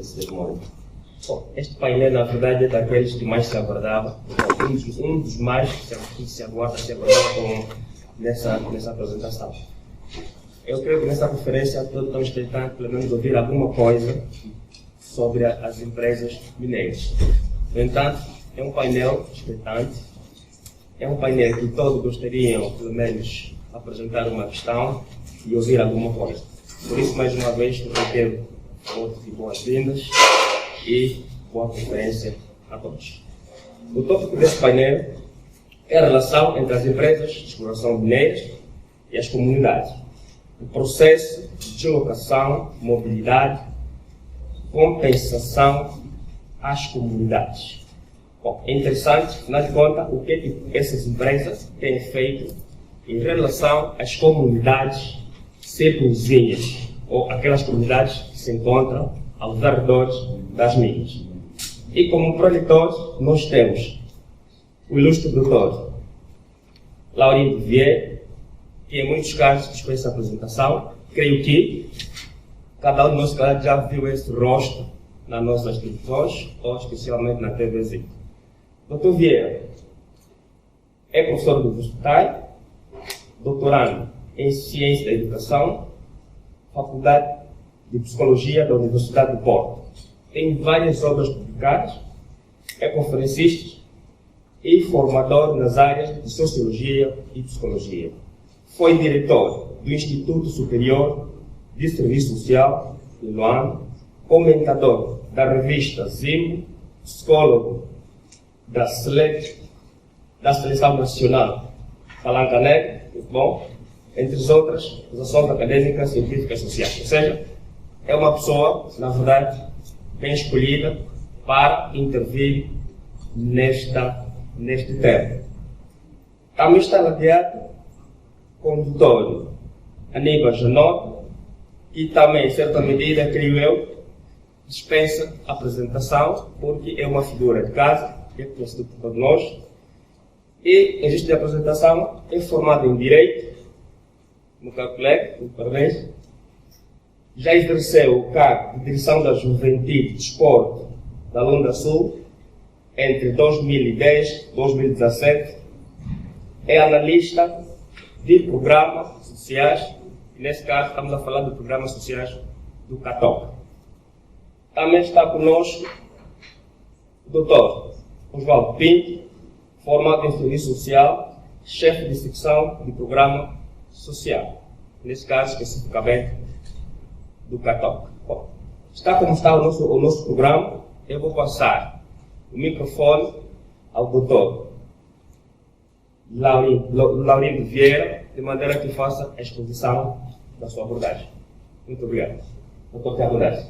desse demônio. Bom, este painel, na verdade, é daqueles que mais se aguardava, um dos mais que se aguardava nessa apresentação. Eu creio que nessa conferência todos estamos tentando, pelo menos, ouvir alguma coisa sobre as empresas mineiras. No entanto, é um painel expectante, é um painel que todos gostariam, pelo menos, apresentar uma questão e ouvir alguma coisa. Por isso, mais uma vez, eu quero votos de boas-vindas e boa conferência a todos. O tópico desse painel é a relação entre as empresas de exploração mineiras e as comunidades. O processo de deslocação, mobilidade, compensação às comunidades. Bom, é interessante, afinal de contas, o que essas empresas têm feito em relação às comunidades circunvizinhas, ou aquelas comunidades que se encontram aos arredores das minas. E como preletor, nós temos o ilustre doutor Laurindo Vieira, que em muitos casos dispensa a apresentação. Creio que cada um de nós já viu esse rosto nas nossas televisões, ou especialmente na TVZ. Dr. Vieira é professor universitário, doutorando em Ciência da Educação, Faculdade de Psicologia da Universidade de Porto. Tem várias obras publicadas, é conferencista e formador nas áreas de Sociologia e Psicologia. Foi diretor do Instituto Superior de Serviço Social de Luanda, comentador da revista Zimbo, psicólogo da Seleção Nacional Palanca Negra, bom, entre as outras ações acadêmicas, científicas e sociais. Ou seja, é uma pessoa, na verdade, bem escolhida para intervir neste tema. Também está ladeado com o doutor Aníbal Janot, que também, em certa medida, creio eu, dispensa a apresentação, porque é uma figura de casa, é conhecido por todos nós, e, em vista de apresentação, é formado em Direito, no colega, parabéns. Já exerceu o cargo de Direção da Juventude e Desporto da Lunda Sul entre 2010 e 2017. É analista de programas sociais, e nesse caso estamos a falar de programas sociais do CATOC. Também está conosco o Dr. Oswaldo Pinto, formado em Serviço Social, chefe de secção de programa social, nesse caso especificamente do CATOC. Bom, está como está o nosso programa, eu vou passar o microfone ao Dr. Laurindo Vieira, de maneira que faça a exposição da sua abordagem. Muito obrigado. Dr. Tiago Dez.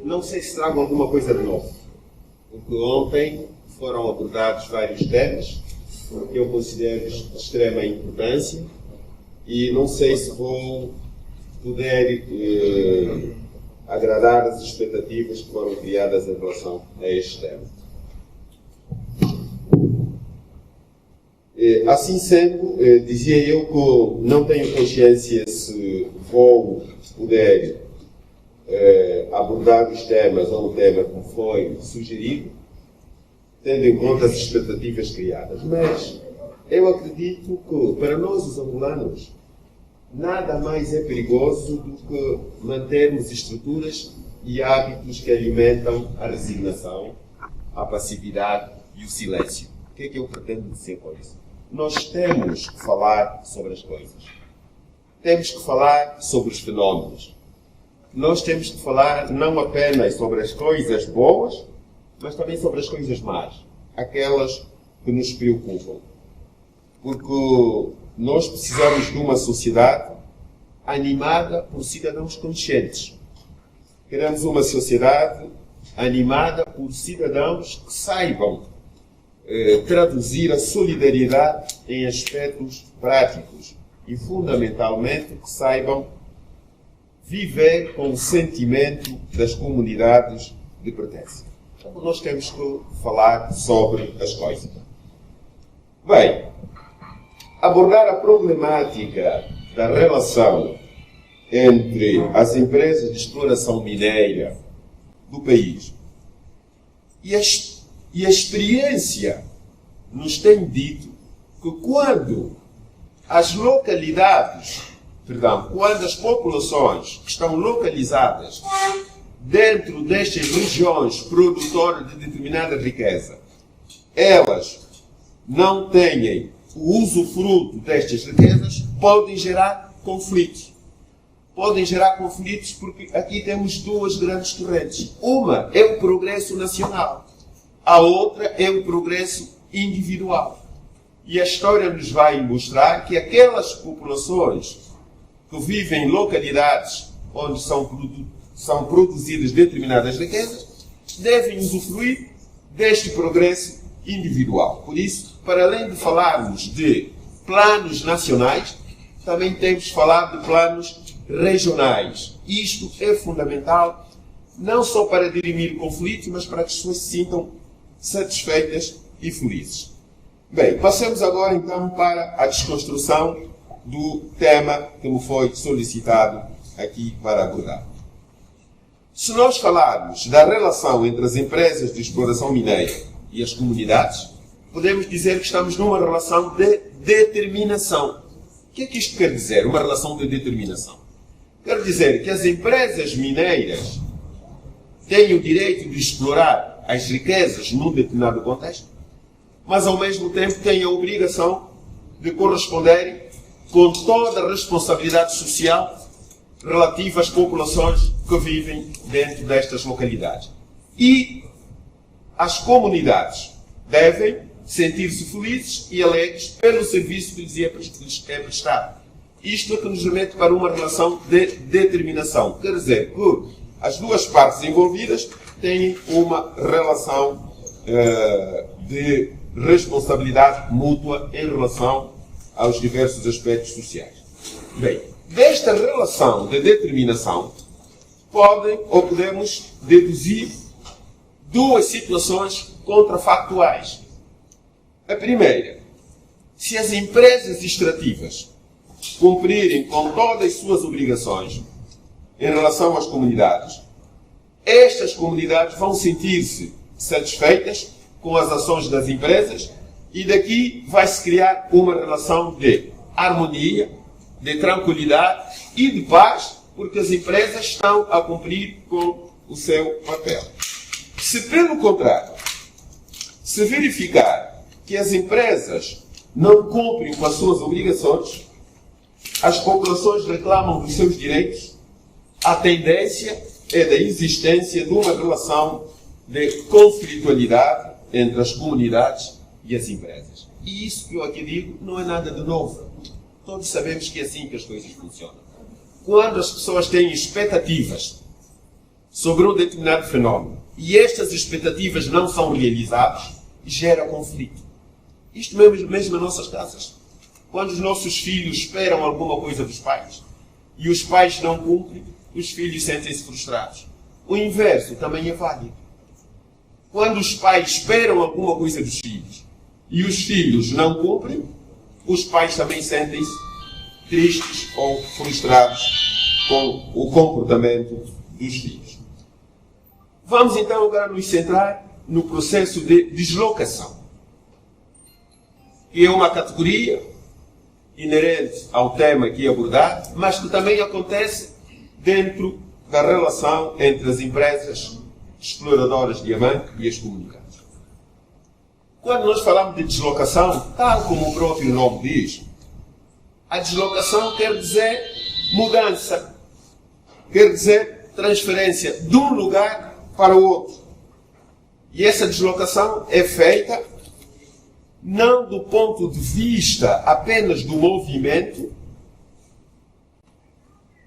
Não sei se trago alguma coisa de novo, porque ontem foram abordados vários temas que eu considero de extrema importância e não sei se vou poder agradar as expectativas que foram criadas em relação a este tema. Assim sendo, dizia eu que não tenho consciência se vou poder abordar os temas ou o tema como foi sugerido, tendo em conta as expectativas criadas. Mas eu acredito que, para nós os angolanos, nada mais é perigoso do que mantermos estruturas e hábitos que alimentam a resignação, a passividade e o silêncio. O que é que eu pretendo dizer com isso? Nós temos que falar sobre as coisas. Temos que falar sobre os fenómenos. Nós temos que falar não apenas sobre as coisas boas, mas também sobre as coisas más, aquelas que nos preocupam. Porque nós precisamos de uma sociedade animada por cidadãos conscientes. Queremos uma sociedade animada por cidadãos que saibam traduzir a solidariedade em aspectos práticos e, fundamentalmente, que saibam viver com o sentimento das comunidades de pertença. Então, nós temos que falar sobre as coisas. Bem, abordar a problemática da relação entre as empresas de exploração mineira do país. E a experiência nos tem dito que quando quando as populações que estão localizadas dentro destas regiões produtoras de determinada riqueza, elas não têm o usufruto destas riquezas, podem gerar conflitos. Podem gerar conflitos porque aqui temos duas grandes correntes. Uma é o progresso nacional, a outra é o progresso individual. E a história nos vai mostrar que aquelas populações que vivem em localidades onde são produzidas determinadas riquezas devem usufruir deste progresso individual. Por isso, para além de falarmos de planos nacionais, também temos de falar de planos regionais. Isto é fundamental, não só para dirimir conflitos, mas para que as pessoas se sintam satisfeitas e felizes. Bem, passemos agora então para a desconstrução do tema que me foi solicitado aqui para abordar. Se nós falarmos da relação entre as empresas de exploração mineira e as comunidades, podemos dizer que estamos numa relação de determinação. O que é que isto quer dizer, uma relação de determinação? Quer dizer que as empresas mineiras têm o direito de explorar as riquezas num determinado contexto, mas ao mesmo tempo têm a obrigação de corresponderem com toda a responsabilidade social relativa às populações que vivem dentro destas localidades. E as comunidades devem sentir-se felizes e alegres pelo serviço que lhes é prestado. Isto é que nos remete para uma relação de determinação. Quer dizer que as duas partes envolvidas têm uma relação de responsabilidade mútua em relação aos diversos aspectos sociais. Bem, desta relação de determinação podemos deduzir duas situações contrafactuais. A primeira, se as empresas extrativas cumprirem com todas as suas obrigações em relação às comunidades, estas comunidades vão sentir-se satisfeitas com as ações das empresas e daqui vai-se criar uma relação de harmonia, de tranquilidade e de paz, porque as empresas estão a cumprir com o seu papel. Se, pelo contrário, se verificar que as empresas não cumprem com as suas obrigações, as populações reclamam dos seus direitos, a tendência é da existência de uma relação de conflitualidade entre as comunidades e as empresas. E isso que eu aqui digo não é nada de novo. Todos sabemos que é assim que as coisas funcionam. Quando as pessoas têm expectativas sobre um determinado fenómeno e estas expectativas não são realizadas, gera conflito. Isto mesmo nas nossas casas. Quando os nossos filhos esperam alguma coisa dos pais e os pais não cumprem, os filhos sentem-se frustrados. O inverso também é válido. Quando os pais esperam alguma coisa dos filhos e os filhos não cumprem, os pais também sentem-se tristes ou frustrados com o comportamento dos filhos. Vamos então agora nos centrar no processo de deslocação, que é uma categoria inerente ao tema aqui abordado, mas que também acontece dentro da relação entre as empresas exploradoras de diamante e as comunidades. Quando nós falamos de deslocação, tal como o próprio nome diz, a deslocação quer dizer mudança, quer dizer transferência de um lugar para o outro. E essa deslocação é feita não do ponto de vista apenas do movimento,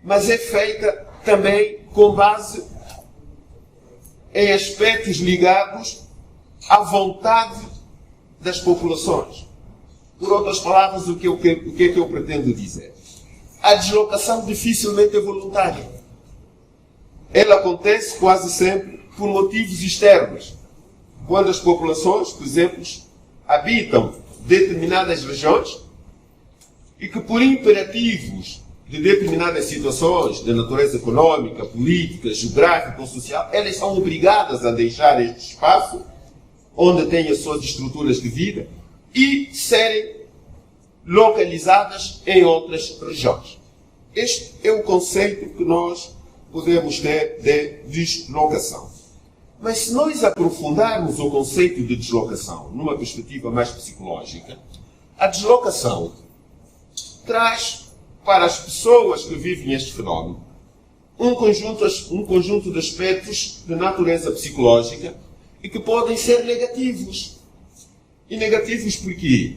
mas é feita também com base em aspectos ligados à vontade das populações. Por outras palavras, o que é que eu pretendo dizer? A deslocação dificilmente é voluntária. Ela acontece quase sempre por motivos externos. Quando as populações, por exemplo, habitam determinadas regiões e que por imperativos de determinadas situações de natureza econômica, política, geográfica ou social, elas são obrigadas a deixar este espaço onde têm as suas estruturas de vida e serem localizadas em outras regiões. Este é o conceito que nós podemos ter de deslocação. Mas se nós aprofundarmos o conceito de deslocação numa perspectiva mais psicológica, a deslocação traz para as pessoas que vivem este fenómeno um conjunto de aspectos de natureza psicológica e que podem ser negativos. E negativos por quê?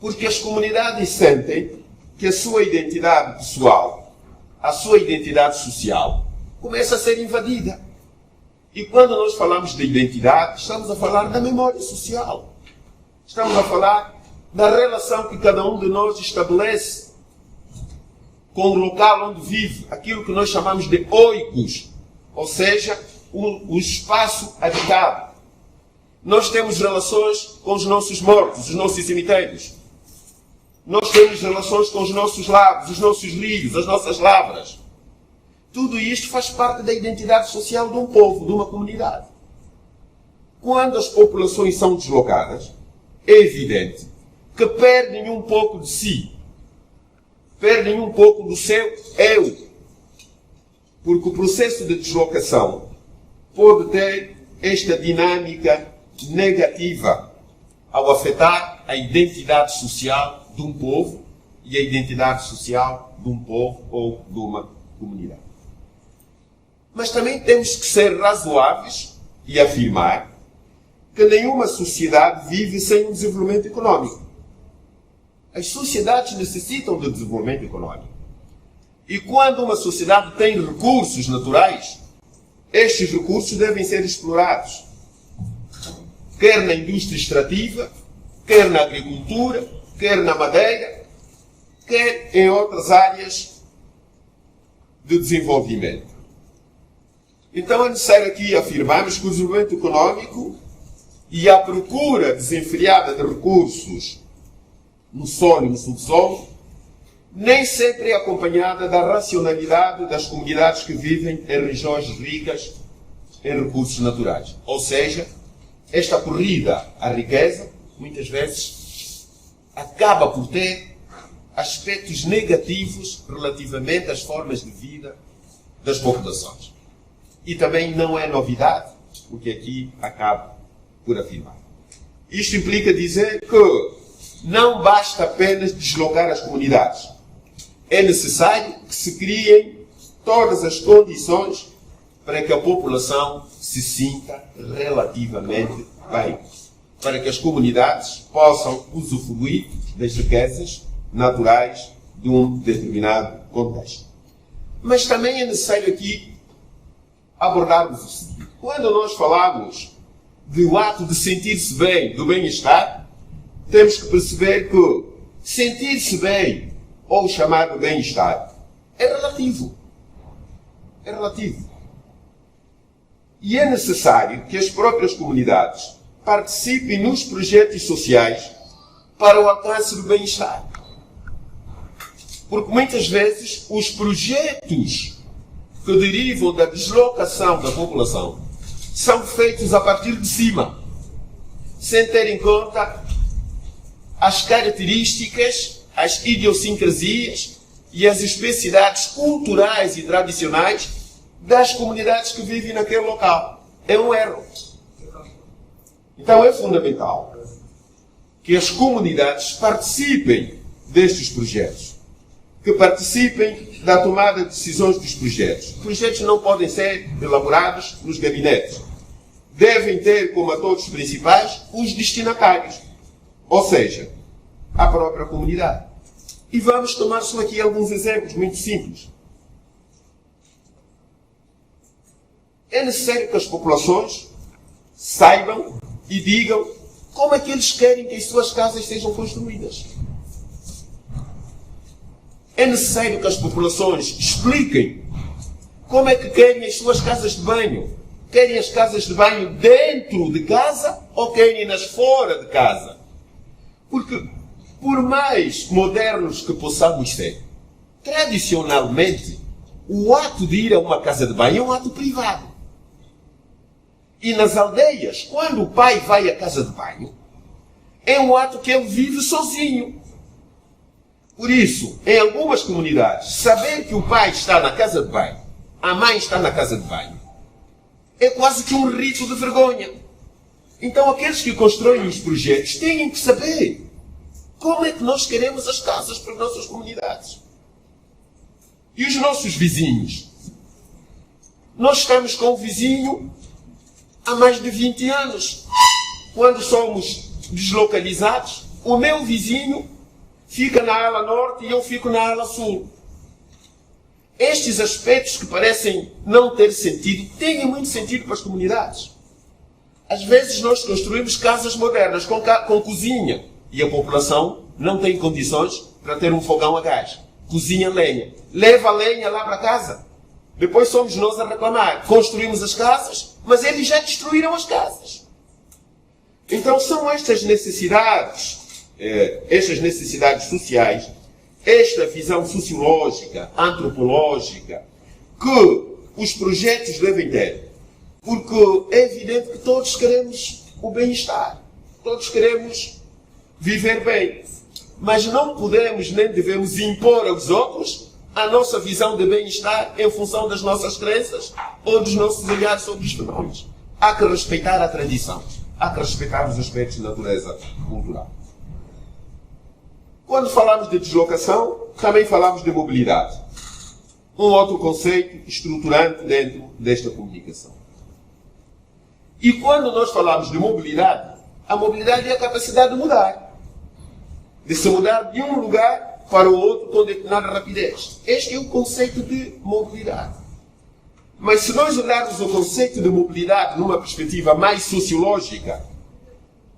Porque as comunidades sentem que a sua identidade pessoal, a sua identidade social, começa a ser invadida. E quando nós falamos de identidade, estamos a falar da memória social. Estamos a falar da relação que cada um de nós estabelece com o local onde vive, aquilo que nós chamamos de oikos, ou seja, o espaço habitado. Nós temos relações com os nossos mortos, os nossos cemitérios. Nós temos relações com os nossos lagos, os nossos rios, as nossas lavras. Tudo isto faz parte da identidade social de um povo, de uma comunidade. Quando as populações são deslocadas, é evidente que perdem um pouco de si, perdem um pouco do seu eu. Porque o processo de deslocação pode ter esta dinâmica negativa ao afetar a identidade social de um povo e a identidade social de um povo ou de uma comunidade. Mas também temos que ser razoáveis e afirmar que nenhuma sociedade vive sem um desenvolvimento econômico. As sociedades necessitam de desenvolvimento econômico. E quando uma sociedade tem recursos naturais, estes recursos devem ser explorados. Quer na indústria extrativa, quer na agricultura, quer na madeira, quer em outras áreas de desenvolvimento. Então é necessário aqui afirmarmos que o desenvolvimento econômico e a procura desenfreada de recursos no solo e no subsolo nem sempre é acompanhada da racionalidade das comunidades que vivem em regiões ricas em recursos naturais. Ou seja, esta corrida à riqueza, muitas vezes, acaba por ter aspectos negativos relativamente às formas de vida das populações. E também não é novidade, porque aqui acabo por afirmar. Isto implica dizer que não basta apenas deslocar as comunidades. É necessário que se criem todas as condições para que a população se sinta relativamente bem. Para que as comunidades possam usufruir das riquezas naturais de um determinado contexto. Mas também é necessário aqui abordarmos o seguinte. Quando nós falamos do ato de sentir-se bem, do bem-estar, temos que perceber que sentir-se bem, ou chamado bem-estar, é relativo. É relativo. E é necessário que as próprias comunidades participem nos projetos sociais para o alcance do bem-estar. Porque muitas vezes os projetos que derivam da deslocação da população são feitos a partir de cima, sem ter em conta as características, as idiosincrasias e as especificidades culturais e tradicionais das comunidades que vivem naquele local. É um erro. Então é fundamental que as comunidades participem destes projetos, que participem da tomada de decisões dos projetos. Os projetos não podem ser elaborados nos gabinetes. Devem ter como atores principais os destinatários, ou seja, a própria comunidade. E vamos tomar só aqui alguns exemplos muito simples. É necessário que as populações saibam e digam como é que eles querem que as suas casas sejam construídas. É necessário que as populações expliquem como é que querem as suas casas de banho. Querem as casas de banho dentro de casa ou querem-nas fora de casa? Porque por mais modernos que possamos ser, tradicionalmente, o ato de ir a uma casa de banho é um ato privado. E nas aldeias, quando o pai vai à casa de banho, é um ato que ele vive sozinho. Por isso, em algumas comunidades, saber que o pai está na casa de banho, a mãe está na casa de banho, é quase que um rito de vergonha. Então, aqueles que constroem os projetos têm que saber como é que nós queremos as casas para as nossas comunidades. E os nossos vizinhos? Nós estamos com o vizinho há mais de 20 anos. Quando somos deslocalizados, o meu vizinho fica na ala norte e eu fico na ala sul. Estes aspectos que parecem não ter sentido, têm muito sentido para as comunidades. Às vezes nós construímos casas modernas com cozinha e a população não tem condições para ter um fogão a gás. Cozinha lenha. Leva a lenha lá para casa. Depois somos nós a reclamar. Construímos as casas, mas eles já destruíram as casas. Então são estas necessidades sociais, esta visão sociológica, antropológica, que os projetos devem ter. Porque é evidente que todos queremos o bem-estar. Todos queremos viver bem. Mas não podemos nem devemos impor aos outros a nossa visão de bem-estar em função das nossas crenças ou dos nossos olhares sobre os fenómenos. Há que respeitar a tradição. Há que respeitar os aspectos de natureza cultural. Quando falamos de deslocação, também falamos de mobilidade. Um outro conceito estruturante dentro desta comunicação. E quando nós falamos de mobilidade, a mobilidade é a capacidade de mudar. De se mudar de um lugar para o outro com determinada rapidez. Este é o conceito de mobilidade. Mas se nós olharmos o conceito de mobilidade numa perspectiva mais sociológica,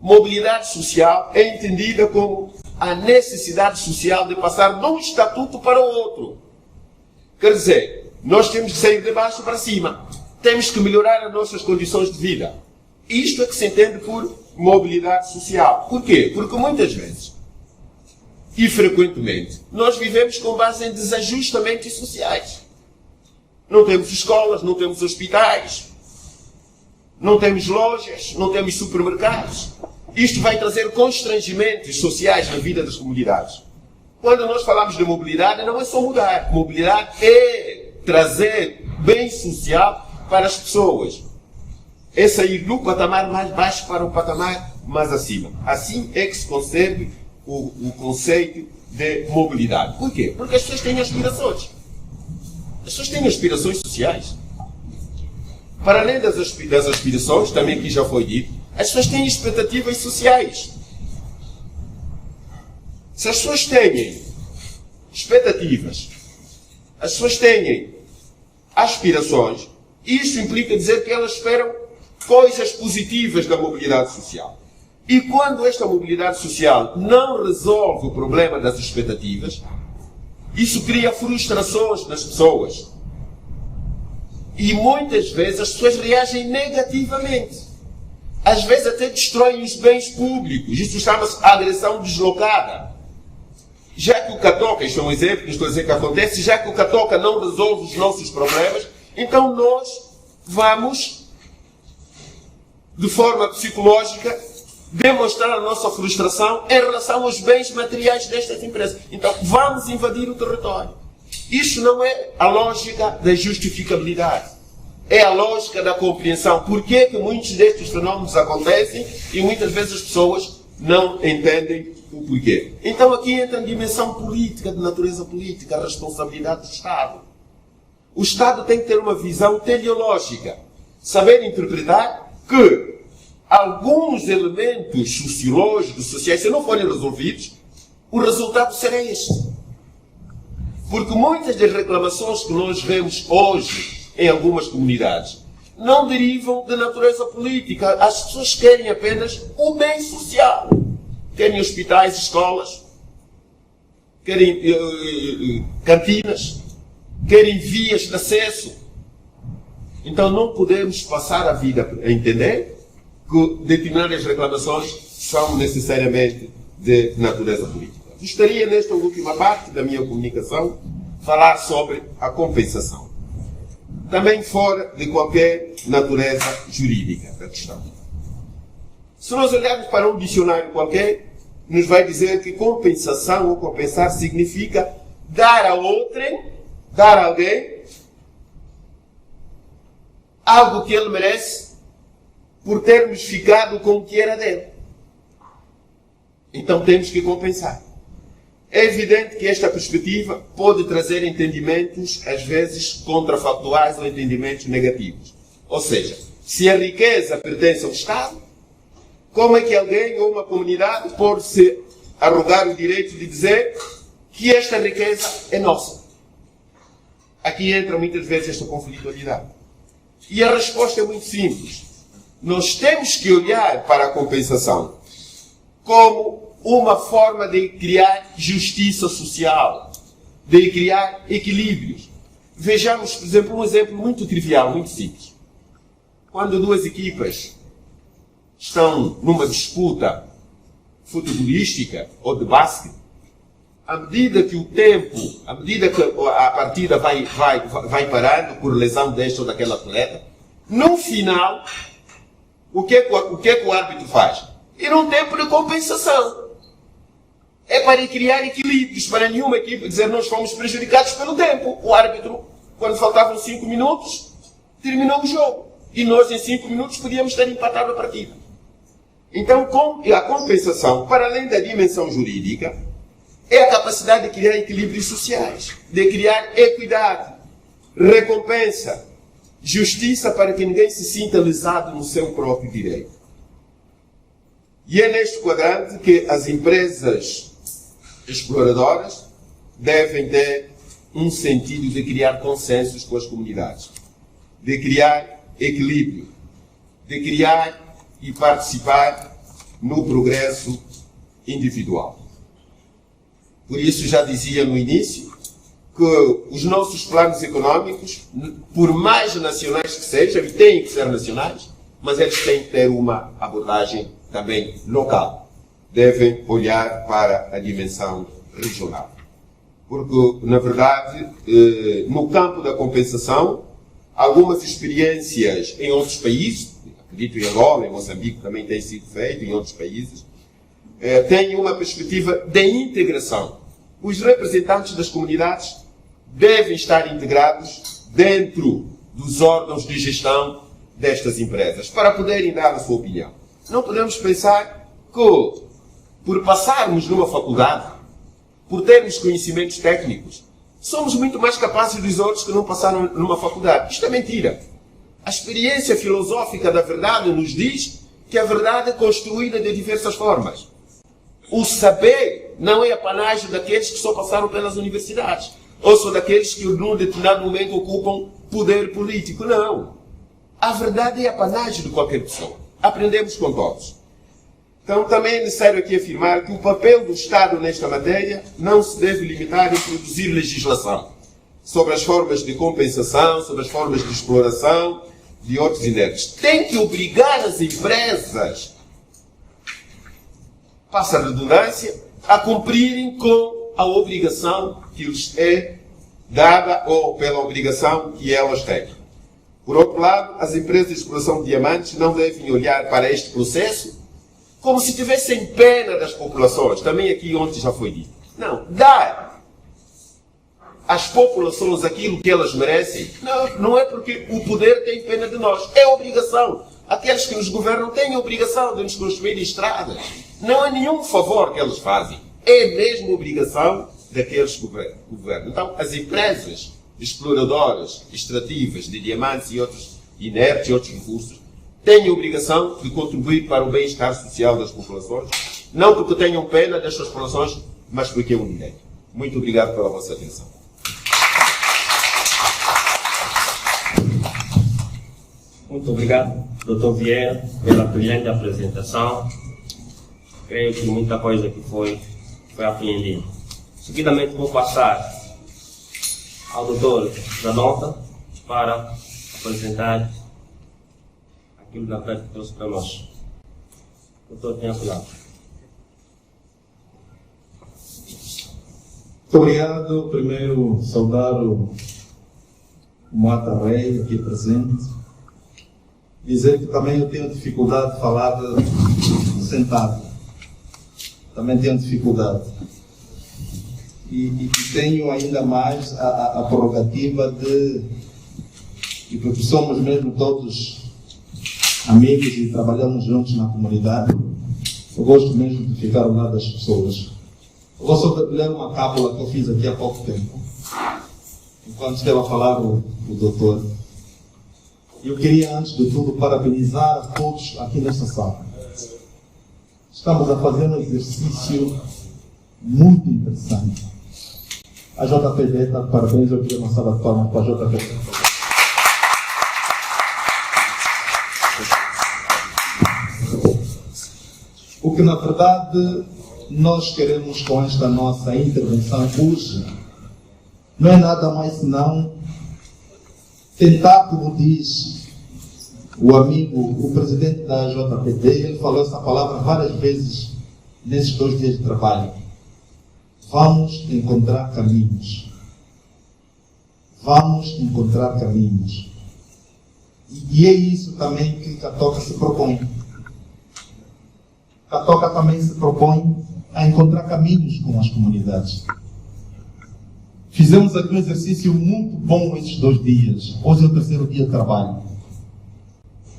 mobilidade social é entendida como a necessidade social de passar de um estatuto para o outro. Quer dizer, nós temos que sair de baixo para cima. Temos que melhorar as nossas condições de vida. Isto é que se entende por mobilidade social. Por quê? Porque muitas vezes, e frequentemente, nós vivemos com base em desajustamentos sociais. Não temos escolas, não temos hospitais, não temos lojas, não temos supermercados. Isto vai trazer constrangimentos sociais na vida das comunidades. Quando nós falamos de mobilidade, não é só mudar. Mobilidade é trazer bem social para as pessoas. É sair do patamar mais baixo para o patamar mais acima. Assim é que se concebe o conceito de mobilidade. Por quê? Porque as pessoas têm aspirações. As pessoas têm aspirações sociais. Para além das aspirações, também que já foi dito, as pessoas têm expectativas sociais. Se as pessoas têm expectativas, as pessoas têm aspirações, isso implica dizer que elas esperam coisas positivas da mobilidade social. E quando esta mobilidade social não resolve o problema das expectativas, isso cria frustrações nas pessoas. E muitas vezes as pessoas reagem negativamente. Às vezes até destroem os bens públicos. Isso chama-se agressão deslocada. Já que o Catoca, isto é um exemplo que estou a dizer que acontece, já que o Catoca não resolve os nossos problemas, então nós vamos, de forma psicológica, demonstrar a nossa frustração em relação aos bens materiais destas empresas. Então, vamos invadir o território. Isto não é a lógica da justificabilidade. É a lógica da compreensão. Por que é que muitos destes fenómenos acontecem e muitas vezes as pessoas não entendem o porquê. Então aqui entra a dimensão política, de natureza política, a responsabilidade do Estado. O Estado tem que ter uma visão teleológica. Saber interpretar que alguns elementos sociológicos, sociais, se não forem resolvidos, o resultado será este. Porque muitas das reclamações que nós vemos hoje em algumas comunidades não derivam de natureza política. As pessoas querem apenas o bem social. Querem hospitais, escolas, querem cantinas, querem vias de acesso. Então não podemos passar a vida a entender que determinadas reclamações são necessariamente de natureza política. gostaria, nesta última parte da minha comunicação, falar sobre a compensação. Também fora de qualquer natureza jurídica da questão. Se nós olharmos para um dicionário qualquer, nos vai dizer que compensação ou compensar significa dar a outrem, dar a alguém, algo que ele merece por termos ficado com o que era dele. Então temos que compensar. É evidente que esta perspectiva pode trazer entendimentos, às vezes, contrafactuais ou entendimentos negativos. Ou seja, se a riqueza pertence ao Estado, como é que alguém ou uma comunidade pode se arrogar o direito de dizer que esta riqueza é nossa? Aqui entra muitas vezes esta conflitualidade. E a resposta é muito simples. Nós temos que olhar para a compensação como uma forma de criar justiça social, de criar equilíbrios. Vejamos, por exemplo, um exemplo muito trivial, muito simples. Quando duas equipas estão numa disputa futebolística ou de basquete, à medida que o tempo, à medida que a partida vai parando por lesão deste ou daquele atleta, no final, o que o árbitro faz? Ir um tempo de compensação. É para criar equilíbrios, para nenhuma equipe dizer nós fomos prejudicados pelo tempo. O árbitro, quando faltavam 5 minutos, terminou o jogo. E nós, em 5 minutos, podíamos ter empatado a partida. Então, a compensação, para além da dimensão jurídica, é a capacidade de criar equilíbrios sociais, de criar equidade, recompensa, justiça para que ninguém se sinta lesado no seu próprio direito. E é neste quadrante que as empresas exploradoras devem ter um sentido de criar consensos com as comunidades, de criar equilíbrio, de criar e participar no progresso individual. Por isso já dizia no início que os nossos planos económicos, por mais nacionais que sejam, e têm que ser nacionais, mas eles têm que ter uma abordagem também local. Devem olhar para a dimensão regional. Porque, na verdade, no campo da compensação, algumas experiências em outros países, acredito em Angola, em Moçambique também tem sido feito, em outros países, têm uma perspectiva de integração. Os representantes das comunidades devem estar integrados dentro dos órgãos de gestão destas empresas, para poderem dar a sua opinião. Não podemos pensar que, por passarmos numa faculdade, por termos conhecimentos técnicos, somos muito mais capazes dos outros que não passaram numa faculdade. Isto é mentira. A experiência filosófica da verdade nos diz que a verdade é construída de diversas formas. O saber não é apanágio daqueles que só passaram pelas universidades, ou só daqueles que, num determinado momento, ocupam poder político. Não. A verdade é apanágio de qualquer pessoa. Aprendemos com todos. Então, também é necessário aqui afirmar que o papel do Estado nesta matéria não se deve limitar em produzir legislação sobre as formas de compensação, sobre as formas de exploração de outros inertes. Tem que obrigar as empresas, passa a redundância, a cumprirem com a obrigação que lhes é dada ou pela obrigação que elas têm. Por outro lado, as empresas de exploração de diamantes não devem olhar para este processo como se tivessem pena das populações. Também aqui ontem já foi dito. Não, dar às populações aquilo que elas merecem, não é porque o poder tem pena de nós. É obrigação. Aqueles que nos governam têm a obrigação de nos construir estradas. Não é nenhum favor que eles fazem. É mesmo obrigação daqueles que governam. Então, as empresas exploradoras, extrativas de diamantes e outros inertes e outros recursos, têm a obrigação de contribuir para o bem-estar social das populações, não porque tenham pena destas populações, mas porque é um direito. Muito obrigado pela vossa atenção. Muito obrigado, Dr. Vieira, pela brilhante apresentação. Creio que muita coisa que foi apreendida. Seguidamente vou passar ao Dr. Zanota para apresentar aquilo da verdade que trouxe para nós. Doutor, tem a palavra. Muito obrigado. Primeiro, saudar o Moata Rei aqui presente. Dizer que também eu tenho dificuldade de falar sentado. Também tenho dificuldade. E tenho ainda mais a prerrogativa e porque somos mesmo todos amigos e trabalhamos juntos na comunidade, eu gosto mesmo de ficar ao lado das pessoas. Eu vou só ler uma cábula que eu fiz aqui há pouco tempo, enquanto esteve a falar o doutor. Eu queria, antes de tudo, parabenizar a todos aqui nesta sala. Estamos a fazer um exercício muito interessante. A JPD está de parabéns, eu queria uma salva de palmas para a JPD. O que, na verdade, nós queremos com esta nossa intervenção hoje não é nada mais senão tentar, como diz o amigo, o presidente da JPD, ele falou essa palavra várias vezes nesses 2 dias de trabalho. Vamos encontrar caminhos. Vamos encontrar caminhos. E é isso também que Catoca se propõe. Catoca também se propõe a encontrar caminhos com as comunidades. Fizemos aqui um exercício muito bom esses 2 dias. Hoje é o 3º dia de trabalho.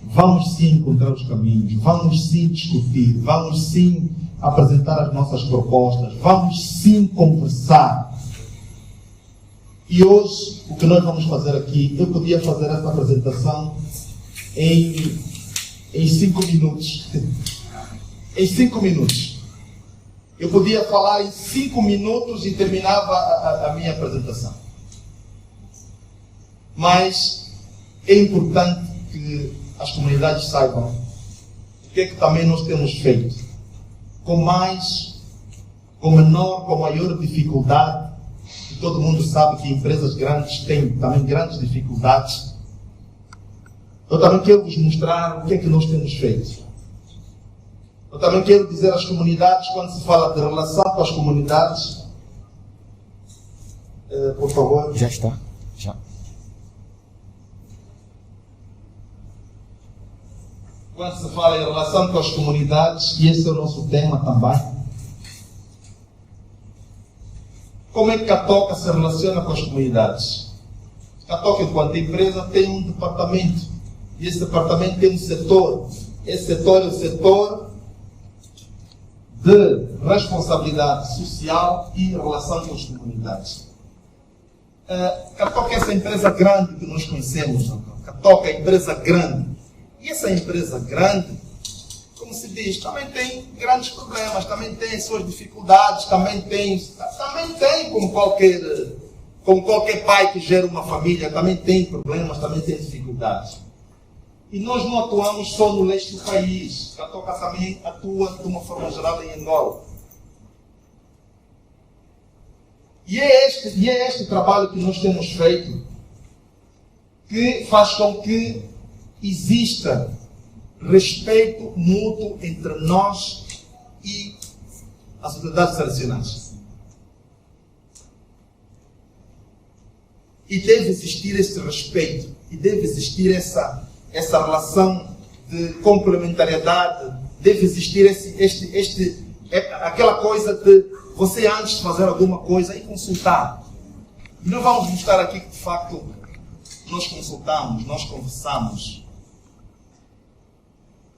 Vamos sim encontrar os caminhos, vamos sim discutir, vamos sim apresentar as nossas propostas, vamos sim conversar. E hoje, o que nós vamos fazer aqui, eu podia fazer essa apresentação em 5 minutos. Em 5 minutos. Eu podia falar em 5 minutos e terminava a minha apresentação. Mas é importante que as comunidades saibam o que é que também nós temos feito. Com menor, com maior dificuldade, e todo mundo sabe que empresas grandes têm também grandes dificuldades. Eu também quero vos mostrar o que é que nós temos feito. Eu também quero dizer às comunidades, quando se fala de relação com as comunidades, por favor. Já está, já. Quando se fala em relação com as comunidades, e esse é o nosso tema também, como é que Catoca se relaciona com as comunidades? Catoca, enquanto empresa, tem um departamento, e esse departamento tem um setor. Esse setor é o setor de responsabilidade social e relação com as comunidades. Catoca é essa empresa grande que nós conhecemos. Catoca é a empresa grande. E essa empresa grande, como se diz, também tem grandes problemas, também tem suas dificuldades, também tem como qualquer pai que gera uma família, também tem problemas, também tem dificuldades. E nós não atuamos só no leste do país. Catoca também atua de uma forma geral em Angola. E é este trabalho que nós temos feito que faz com que exista respeito mútuo entre nós e as autoridades tradicionais. E deve existir esse respeito, e deve existir essa relação de complementariedade, deve existir aquela coisa de você, antes de fazer alguma coisa, ir consultar. E nós vamos mostrar aqui que, de facto, nós consultamos, nós conversamos.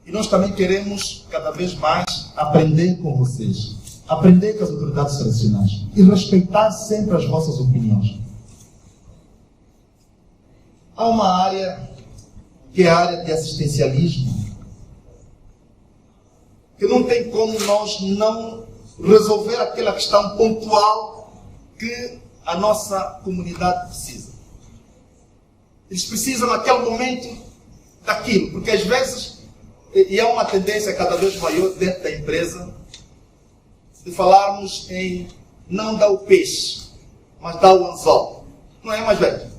E nós também queremos, cada vez mais, aprender com vocês. Aprender com as autoridades tradicionais. E respeitar sempre as vossas opiniões. Há uma área, que é a área de assistencialismo, que não tem como nós não resolver aquela questão pontual que a nossa comunidade precisa. Eles precisam, naquele momento, daquilo. Porque, às vezes, e há uma tendência cada vez maior dentro da empresa de falarmos em não dar o peixe, mas dar o anzol. Não é, mais velho?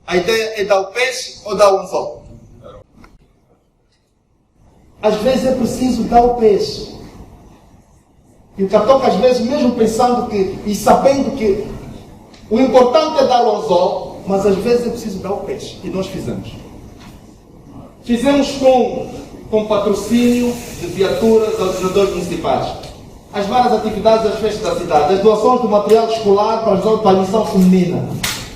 A ideia é dar o peixe ou dar o anzol? Às vezes é preciso dar o peixe. E o Catoca, às vezes, mesmo pensando que, e sabendo que o importante é dar o anzol, mas às vezes é preciso dar o peixe. E nós fizemos. Fizemos com patrocínio de viaturas aos legisladores municipais. As várias atividades das festas da cidade, as doações do material escolar para a missão feminina,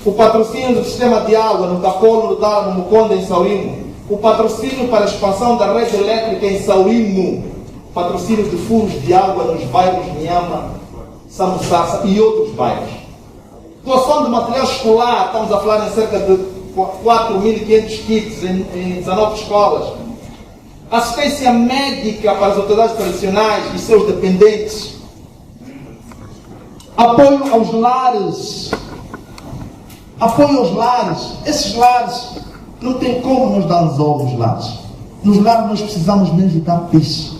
o patrocínio do sistema de água no Capolo, no Dala, no Muconda, em Saurimo, o patrocínio para a expansão da rede elétrica em Saurimo, patrocínio de furos de água nos bairros Nhama, Samussassa e outros bairros. Doação de material escolar, estamos a falar em cerca de 4.500 kits em 19 escolas. Assistência médica para as autoridades tradicionais e seus dependentes. Apoio aos lares. Apoio aos lares. Esses lares não tem como nos dar anzol nos lares. Nos lares nós precisamos mesmo dar peixe.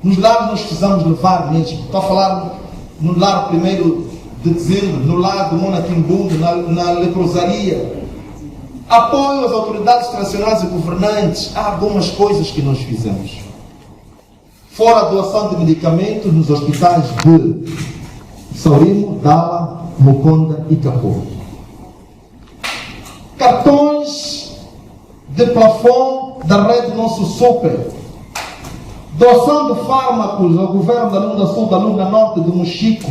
Nos lares nós precisamos levar mesmo. Estou a falar no lar 1º de dezembro, no lar do Monatimbundo, na leprosaria. Apoio às autoridades tradicionais e governantes. Há algumas coisas que nós fizemos. Fora a doação de medicamentos nos hospitais de Saurimo, Dala, Muconda e Capô. Cartões de plafond da rede Nosso Super. Doação de fármacos ao governo da Lunda Sul, da Lunda Norte, do Mochico.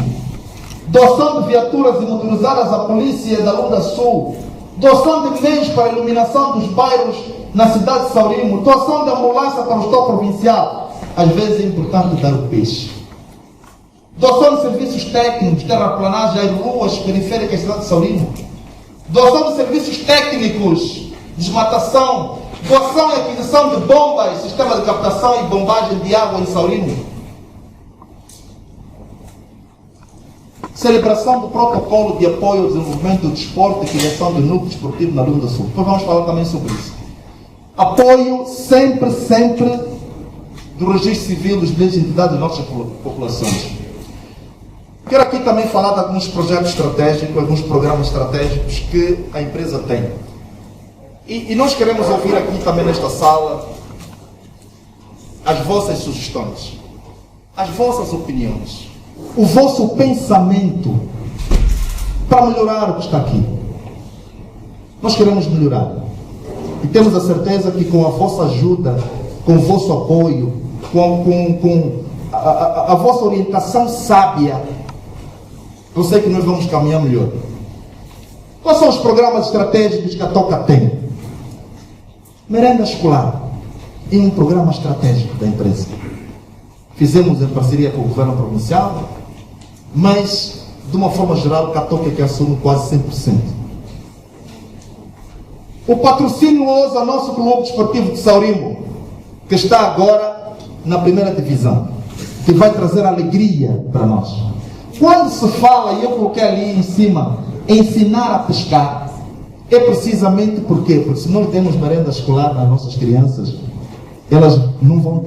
Doação de viaturas e motorizadas à polícia da Lunda Sul. Doação de meios para a iluminação dos bairros na cidade de Saurimo. Doação de ambulância para o Estado Provincial. Às vezes é importante dar o peixe. Doação de serviços técnicos, terraplanagem, ruas periféricas da cidade de Saurimo. Doação de serviços técnicos, desmatação. Doação e aquisição de bombas, sistema de captação e bombagem de água em Saurimo. Celebração do protocolo de apoio ao desenvolvimento do desporto e criação do núcleo desportivo na Lunda Sul. Depois vamos falar também sobre isso. Apoio sempre do registro civil dos bens de entidades das nossas populações. Quero aqui também falar de alguns projetos estratégicos, alguns programas estratégicos que a empresa tem. E nós queremos ouvir aqui também nesta sala as vossas sugestões, as vossas opiniões, o vosso pensamento para melhorar o que está aqui. Nós queremos melhorar. E temos a certeza que com a vossa ajuda, com o vosso apoio, com a vossa orientação sábia, eu sei que nós vamos caminhar melhor. Quais são os programas estratégicos que a Toca tem? Merenda escolar é um programa estratégico da empresa. Fizemos em parceria com o governo provincial, mas de uma forma geral a Toca que assume quase 100%. O patrocínio hoje ao nosso clube desportivo de Saurimo, que está agora na 1ª divisão, que vai trazer alegria para nós. Quando se fala, e eu coloquei ali em cima, ensinar a pescar, é precisamente por quê? Porque se nós demos merenda escolar nas nossas crianças, elas não vão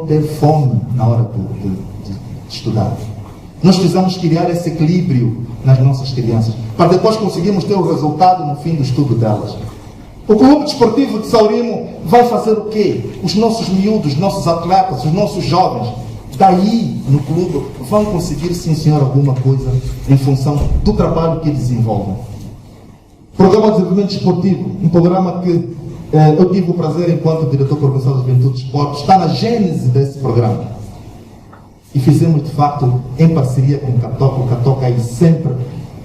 ter fome na hora de estudar. Nós precisamos criar esse equilíbrio nas nossas crianças, para depois conseguirmos ter o resultado no fim do estudo delas. O Clube Desportivo de Saurimo vai fazer o quê? Os nossos miúdos, os nossos atletas, os nossos jovens, daí no clube, vão conseguir, sim senhor, alguma coisa em função do trabalho que desenvolvem. Programa de Desenvolvimento Desportivo, um programa que eu tive o prazer, enquanto diretor provincial da Juventude e Esporte, está na gênese desse programa. E fizemos, de facto, em parceria com o Catoca aí sempre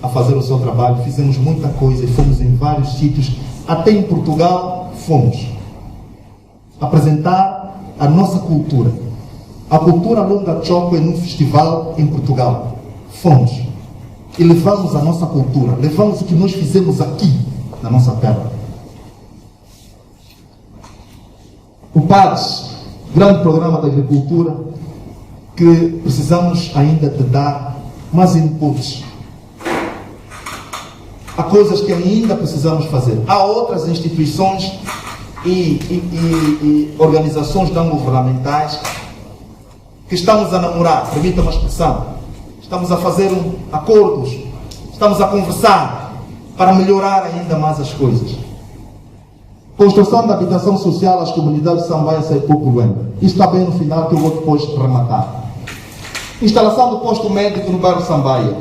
a fazer o seu trabalho. Fizemos muita coisa e fomos em vários sítios, até em Portugal fomos apresentar a nossa cultura. A cultura Lunga Choco num festival em Portugal. Fomos e levamos a nossa cultura, levamos o que nós fizemos aqui, na nossa terra. O PADES, grande programa da agricultura, que precisamos ainda de dar mais inputs. Há coisas que ainda precisamos fazer. Há outras instituições e organizações não governamentais que estamos a namorar, permita-me a expressão. Estamos a fazer acordos, estamos a conversar para melhorar ainda mais as coisas. Construção da habitação social às comunidades de Sambaia, Saipuco e Luenda. Isto está bem no final, que eu vou depois rematar. Instalação do posto médico no bairro Sambaia.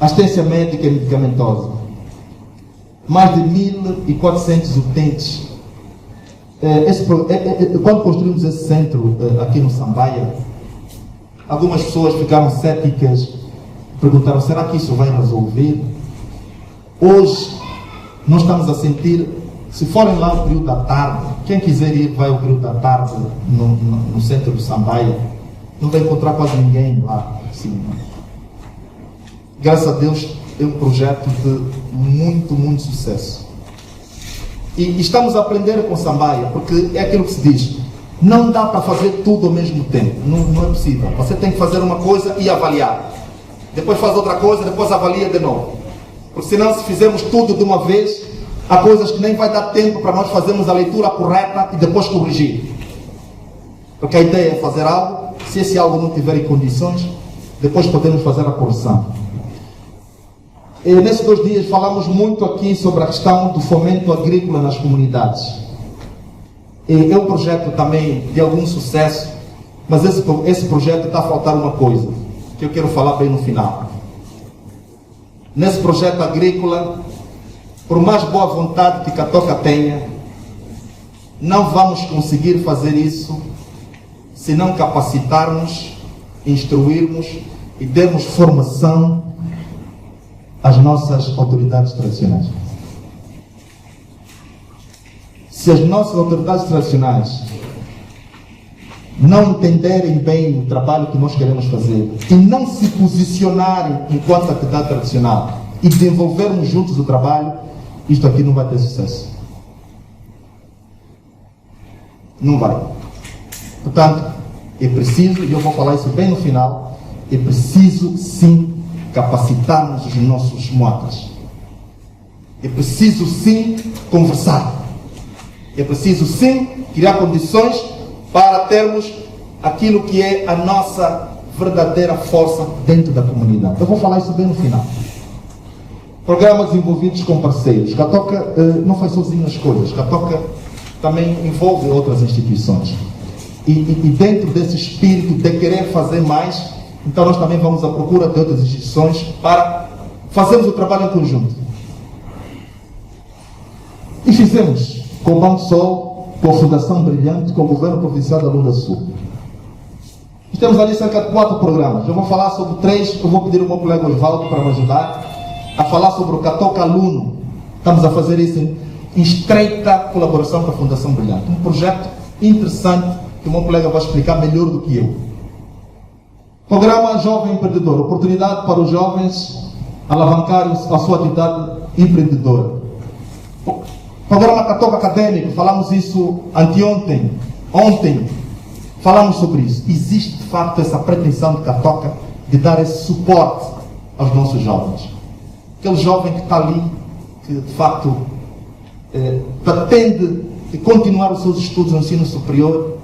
Assistência médica e medicamentosa. Mais de 1.400 utentes. Quando construímos esse centro aqui no Sambaia, algumas pessoas ficaram céticas, perguntaram, será que isso vai resolver? Hoje, nós estamos a sentir, se forem lá no período da tarde, quem quiser ir vai ao período da tarde no centro do Sambaia, não vai encontrar quase ninguém lá. Assim, graças a Deus, é um projeto de muito sucesso. E estamos a aprender com Sambaia, porque é aquilo que se diz, não dá para fazer tudo ao mesmo tempo, não é possível. Você tem que fazer uma coisa e avaliar. Depois faz outra coisa, depois avalia de novo. Porque senão, se fizermos tudo de uma vez, há coisas que nem vai dar tempo para nós fazermos a leitura correta e depois corrigir. Porque a ideia é fazer algo, se esse algo não tiver em condições, depois podemos fazer a correção. E nesses 2 dias falamos muito aqui sobre a questão do fomento agrícola nas comunidades. E é um projeto também de algum sucesso, mas esse projeto está a faltar uma coisa, que eu quero falar bem no final. Nesse projeto agrícola, por mais boa vontade que Catoca tenha, não vamos conseguir fazer isso se não capacitarmos, instruirmos e dermos formação às nossas autoridades tradicionais. Se as nossas autoridades tradicionais não entenderem bem o trabalho que nós queremos fazer e não se posicionarem enquanto atividade tradicional e desenvolvermos juntos o trabalho, isto aqui não vai ter sucesso. Não vai. Portanto, é preciso, e eu vou falar isso bem no final, é preciso sim capacitarmos os nossos moatas. É preciso sim conversar. É preciso sim criar condições para termos aquilo que é a nossa verdadeira força dentro da comunidade. Eu vou falar isso bem no final. Programas envolvidos com parceiros. Catoca não faz sozinho as coisas. Catoca também envolve outras instituições. E dentro desse espírito de querer fazer mais, então nós também vamos à procura de outras instituições para fazermos o trabalho em conjunto. E fizemos com o Banco Sol, com a Fundação Brilhante, com o Governo Provincial da Lunda Sul. Temos ali cerca de 4 programas. Eu vou falar sobre 3, eu vou pedir ao meu colega Osvaldo para me ajudar a falar sobre o Catoca Aluno. Estamos a fazer isso em estreita colaboração com a Fundação Brilhante. Um projeto interessante que o meu colega vai explicar melhor do que eu. Programa Jovem Empreendedor. Oportunidade para os jovens alavancarem a sua atividade empreendedora. Programa Catoca Acadêmico, falamos isso anteontem, ontem, falamos sobre isso. Existe de facto essa pretensão de Catoca de dar esse suporte aos nossos jovens. Aquele jovem que está ali, que de facto pretende continuar os seus estudos no ensino superior,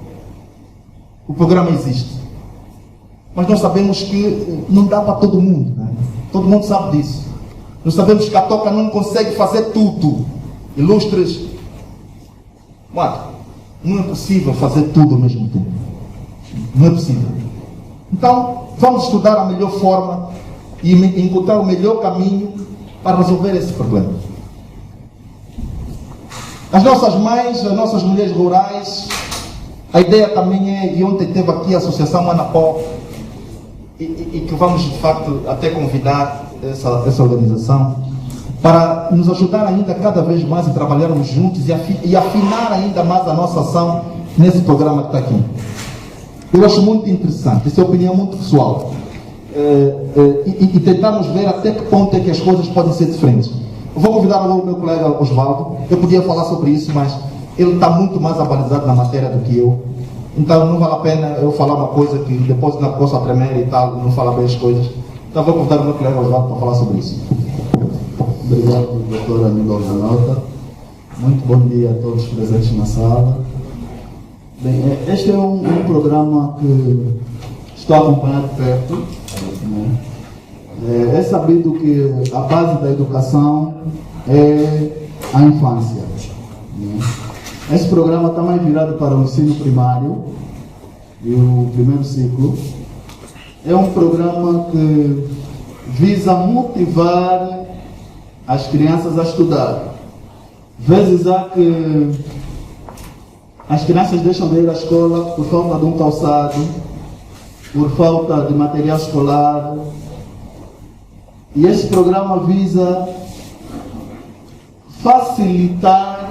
o programa existe. Mas nós sabemos que não dá para todo mundo, né? Todo mundo sabe disso. Nós sabemos que Catoca não consegue fazer tudo. Ilustres, não é possível fazer tudo ao mesmo tempo. Não é possível. Então, vamos estudar a melhor forma e encontrar o melhor caminho para resolver esse problema. As nossas mães, as nossas mulheres rurais, a ideia também é, e ontem teve aqui a Associação Manapó, e que vamos de facto até convidar essa organização, para nos ajudar ainda cada vez mais a trabalharmos juntos e afinar ainda mais a nossa ação nesse programa que está aqui. Eu acho muito interessante, essa é uma opinião muito pessoal, e tentarmos ver até que ponto é que as coisas podem ser diferentes. Eu vou convidar agora o meu colega Osvaldo. Eu podia falar sobre isso, mas ele está muito mais abalizado na matéria do que eu, então não vale a pena eu falar uma coisa que depois não posso tremer e tal, não falar bem as coisas. Então vou convidar o meu colega Osvaldo para falar sobre isso. Obrigado, doutor Aníbal Janota. Muito bom dia a todos presentes na sala. Bem, este é um programa que estou acompanhando de perto. Né? É sabido que a base da educação é à infância. Né? Esse programa também é virado para o ensino primário e o primeiro ciclo. É um programa que visa motivar as crianças a estudar. Vezes há que as crianças deixam de ir à escola por falta de um calçado, por falta de material escolar. E esse programa visa facilitar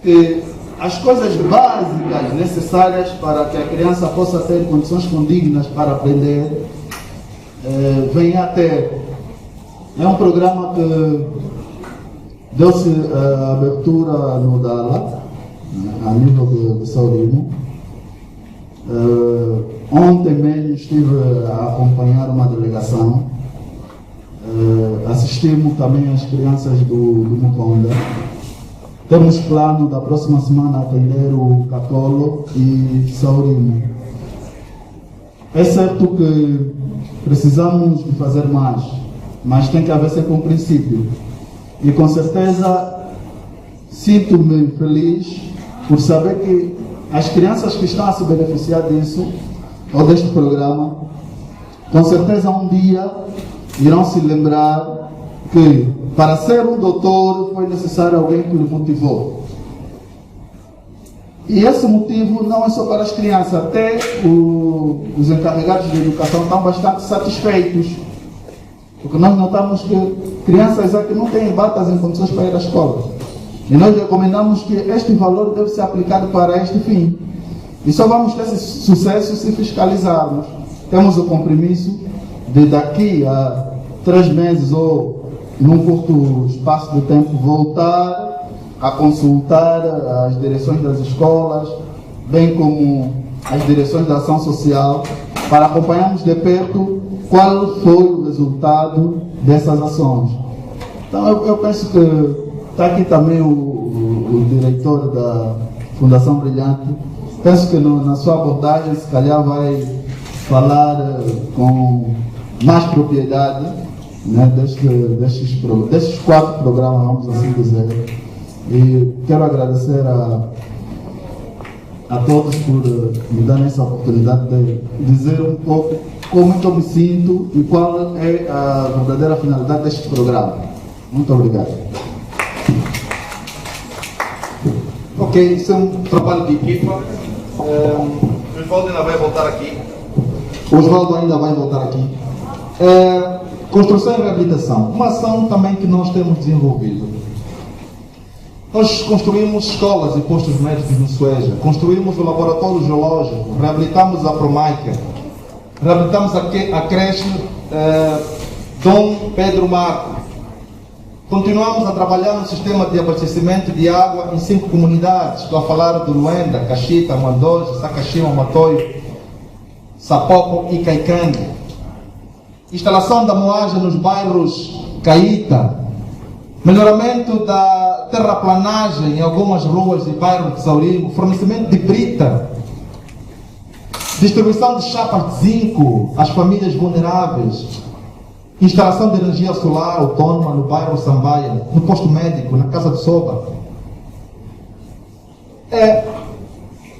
que as coisas básicas necessárias para que a criança possa ter condições condignas para aprender venha a ter. É um programa que deu-se a abertura no Dala, a nível de Saurimo. Ontem mesmo estive a acompanhar uma delegação. Assistimos também as crianças do Muconda. Temos plano da próxima semana atender o Catolo e Saurimo. É certo que precisamos de fazer mais, mas tem que haver sempre um princípio. E com certeza sinto-me feliz por saber que as crianças que estão a se beneficiar disso, ou deste programa, com certeza um dia irão se lembrar que para ser um doutor foi necessário alguém que lhe motivou. E esse motivo não é só para as crianças, até os encarregados de educação estão bastante satisfeitos. Porque nós notamos que crianças aqui não têm batas em condições para ir à escola. E nós recomendamos que este valor deve ser aplicado para este fim. E só vamos ter sucesso se fiscalizarmos. Temos o compromisso de daqui a 3 meses ou num curto espaço de tempo voltar a consultar as direções das escolas, bem como as direções da ação social, para acompanharmos de perto qual foi o resultado dessas ações. Então eu penso que está aqui também o diretor da Fundação Brilhante. Penso que na sua abordagem se calhar vai falar com mais propriedade, né, destes 4 programas, vamos assim dizer. E quero agradecer a todos por me darem essa oportunidade de dizer um pouco como eu me sinto e qual é a verdadeira finalidade deste programa. Muito obrigado. Ok, isso é um trabalho de equipa. O Osvaldo ainda vai voltar aqui. Construção e reabilitação. Uma ação também que nós temos desenvolvido. Nós construímos escolas e postos médicos no Sueja, construímos o laboratório geológico, reabilitamos a Promaica, reabilitamos a creche Dom Pedro Marco. Continuamos a trabalhar no sistema de abastecimento de água em 5 comunidades. Estou a falar do Luenda, Caxita, Mandoja, Sacaxima, Matoio, Sapoco e Caicane. Instalação da moagem nos bairros Caíta. Melhoramento da terraplanagem em algumas ruas e bairros de Saurimo. Fornecimento de brita. Distribuição de chapas de zinco às famílias vulneráveis. Instalação de energia solar autônoma no bairro Sambaia, no posto médico, na Casa do Soba.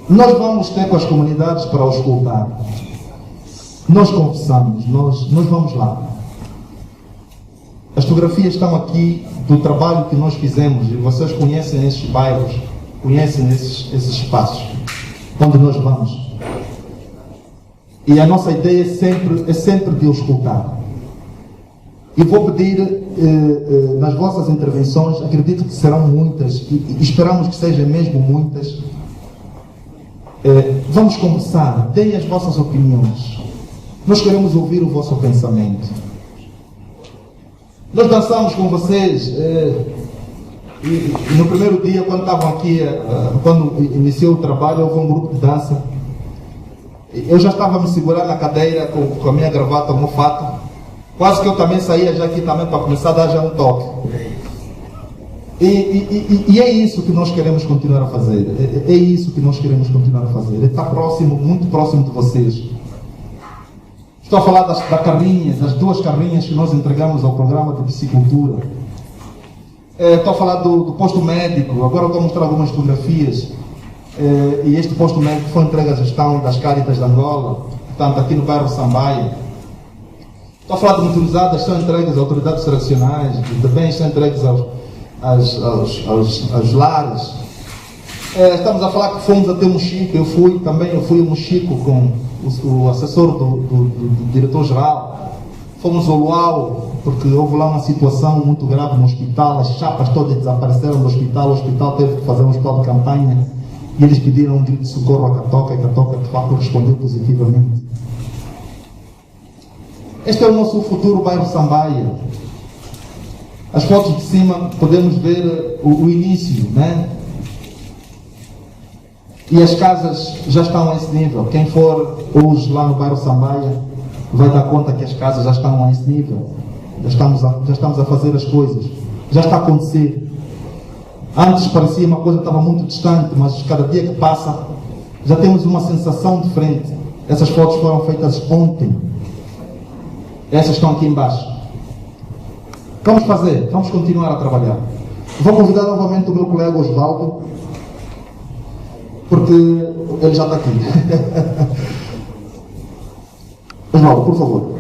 Nós vamos ter com as comunidades para os escutar. Nós conversamos, nós vamos lá. As fotografias estão aqui do trabalho que nós fizemos e vocês conhecem esses bairros, conhecem esses espaços onde nós vamos. E a nossa ideia é sempre de os escutar. E vou pedir, nas vossas intervenções, acredito que serão muitas, e esperamos que sejam mesmo muitas. Vamos conversar, deem as vossas opiniões. Nós queremos ouvir o vosso pensamento. Nós dançamos com vocês, e no primeiro dia, quando estavam aqui, quando iniciou o trabalho, houve um grupo de dança. Eu já estava a me segurar na cadeira com a minha gravata, o meu fato. Quase que eu também saía já aqui também para começar a dar já um toque. E é isso que nós queremos continuar a fazer. É isso que nós queremos continuar a fazer. É estar próximo, muito próximo de vocês. Estou a falar das carrinhas, das 2 carrinhas que nós entregamos ao programa de piscicultura. Estou a falar do posto médico, agora estou a mostrar algumas fotografias. E este posto médico foi entregue à gestão das Cáritas de Angola, portanto, aqui no bairro Sambaia. Estou a falar de motorizadas, são entregues às autoridades tradicionais, de bens são entregues aos lares. Estamos a falar que fomos até Mochico, eu fui a Mochico com o assessor do diretor-geral. Fomos ao Luau, porque houve lá uma situação muito grave no hospital, as chapas todas desapareceram do hospital, o hospital teve que fazer um hospital de campanha e eles pediram um grito de socorro à Catoca e a Catoca de facto respondeu positivamente. Este é o nosso futuro bairro Sambaia. As fotos de cima podemos ver o início, né? E as casas já estão a esse nível. Quem for hoje lá no bairro Sambaia vai dar conta que as casas já estão a esse nível. Já estamos a fazer as coisas. Já está a acontecer. Antes parecia uma coisa que estava muito distante, mas cada dia que passa já temos uma sensação diferente. Essas fotos foram feitas ontem. Essas estão aqui embaixo. Vamos fazer, vamos continuar a trabalhar. Vou convidar novamente o meu colega Osvaldo, porque ele já está aqui. Osvaldo, por favor.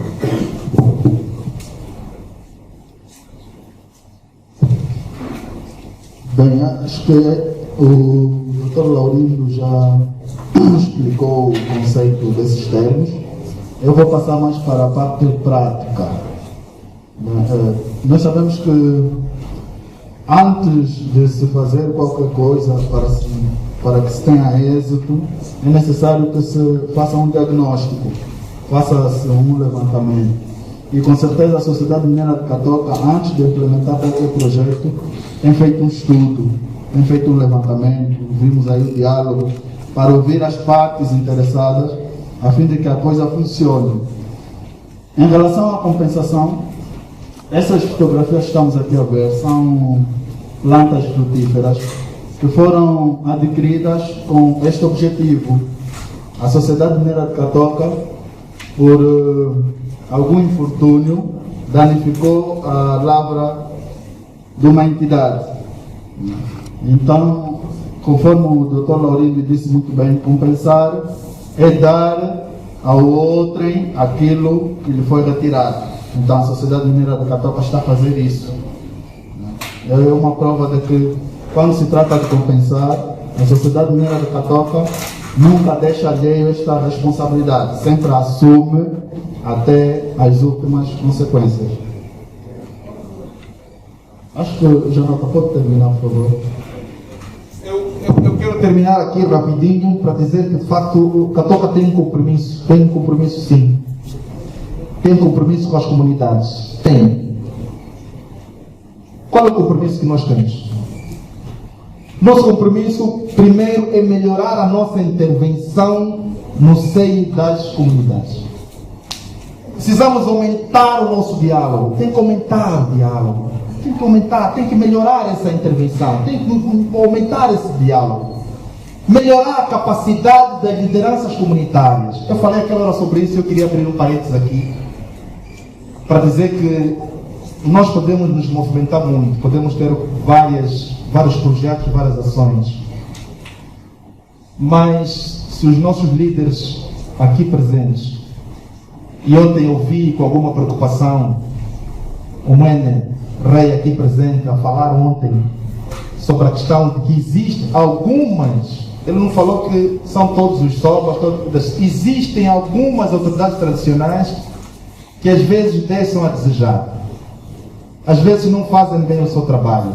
Bem, acho que o Dr. Laurindo já explicou o conceito desses termos. Eu vou passar mais para a parte prática. Nós sabemos que antes de se fazer qualquer coisa para que se tenha êxito, é necessário que se faça um diagnóstico, faça-se um levantamento. E com certeza a Sociedade Mineira de Catoca, antes de implementar qualquer projeto, tem feito um estudo, tem feito um levantamento, vimos aí o diálogo, para ouvir as partes interessadas, a fim de que a coisa funcione. Em relação à compensação, essas fotografias que estamos aqui a ver são plantas frutíferas que foram adquiridas com este objetivo. A Sociedade Mineira de Catoca, por algum infortúnio, danificou a lavra de uma entidade. Então, conforme o Dr. Laurindo disse muito bem, compensar é dar ao outrem aquilo que lhe foi retirado. Então a Sociedade Mineira de Catoca está a fazer isso. É uma prova de que, quando se trata de compensar, a Sociedade Mineira de Catoca nunca deixa alheio esta responsabilidade, sempre a assume até as últimas consequências. Acho que o Jonathan pode terminar, por favor. Eu quero terminar aqui rapidinho para dizer que de facto o Catoca tem um compromisso sim. Tem um compromisso com as comunidades. Tem. Qual é o compromisso que nós temos? Nosso compromisso, primeiro, é melhorar a nossa intervenção no seio das comunidades. Precisamos aumentar o nosso diálogo. Tem que aumentar o diálogo. Tem que aumentar, tem que melhorar essa intervenção. Tem que aumentar esse diálogo. Melhorar a capacidade das lideranças comunitárias. Eu falei aquela hora sobre isso e eu queria abrir um parênteses aqui para dizer que nós podemos nos movimentar muito, podemos ter vários projetos, várias ações, mas se os nossos líderes aqui presentes, e ontem eu vi com alguma preocupação o Mene Rei aqui presente a falar ontem sobre a questão de que existem algumas, ele não falou que são todos os sobas, existem algumas autoridades tradicionais que às vezes deixam a desejar, às vezes não fazem bem o seu trabalho.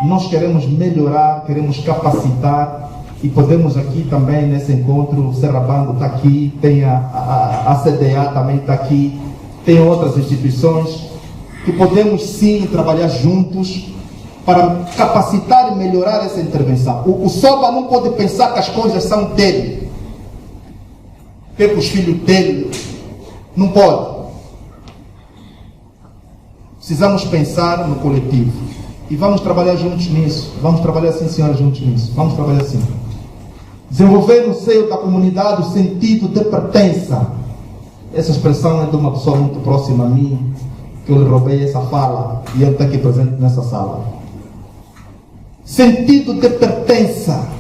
Nós queremos melhorar, queremos capacitar e podemos aqui também nesse encontro, o Serrabando está aqui, tem a CDA também está aqui, tem outras instituições que podemos sim trabalhar juntos para capacitar e melhorar essa intervenção. O Soba não pode pensar que as coisas são dele, que os filhos dele, não pode. Precisamos pensar no coletivo e vamos trabalhar juntos nisso. Vamos trabalhar assim, senhoras, juntos nisso. Vamos trabalhar assim. Desenvolver no seio da comunidade o sentido de pertença. Essa expressão é de uma pessoa muito próxima a mim, que eu lhe roubei essa fala e ele está aqui presente nessa sala. Sentido de pertença.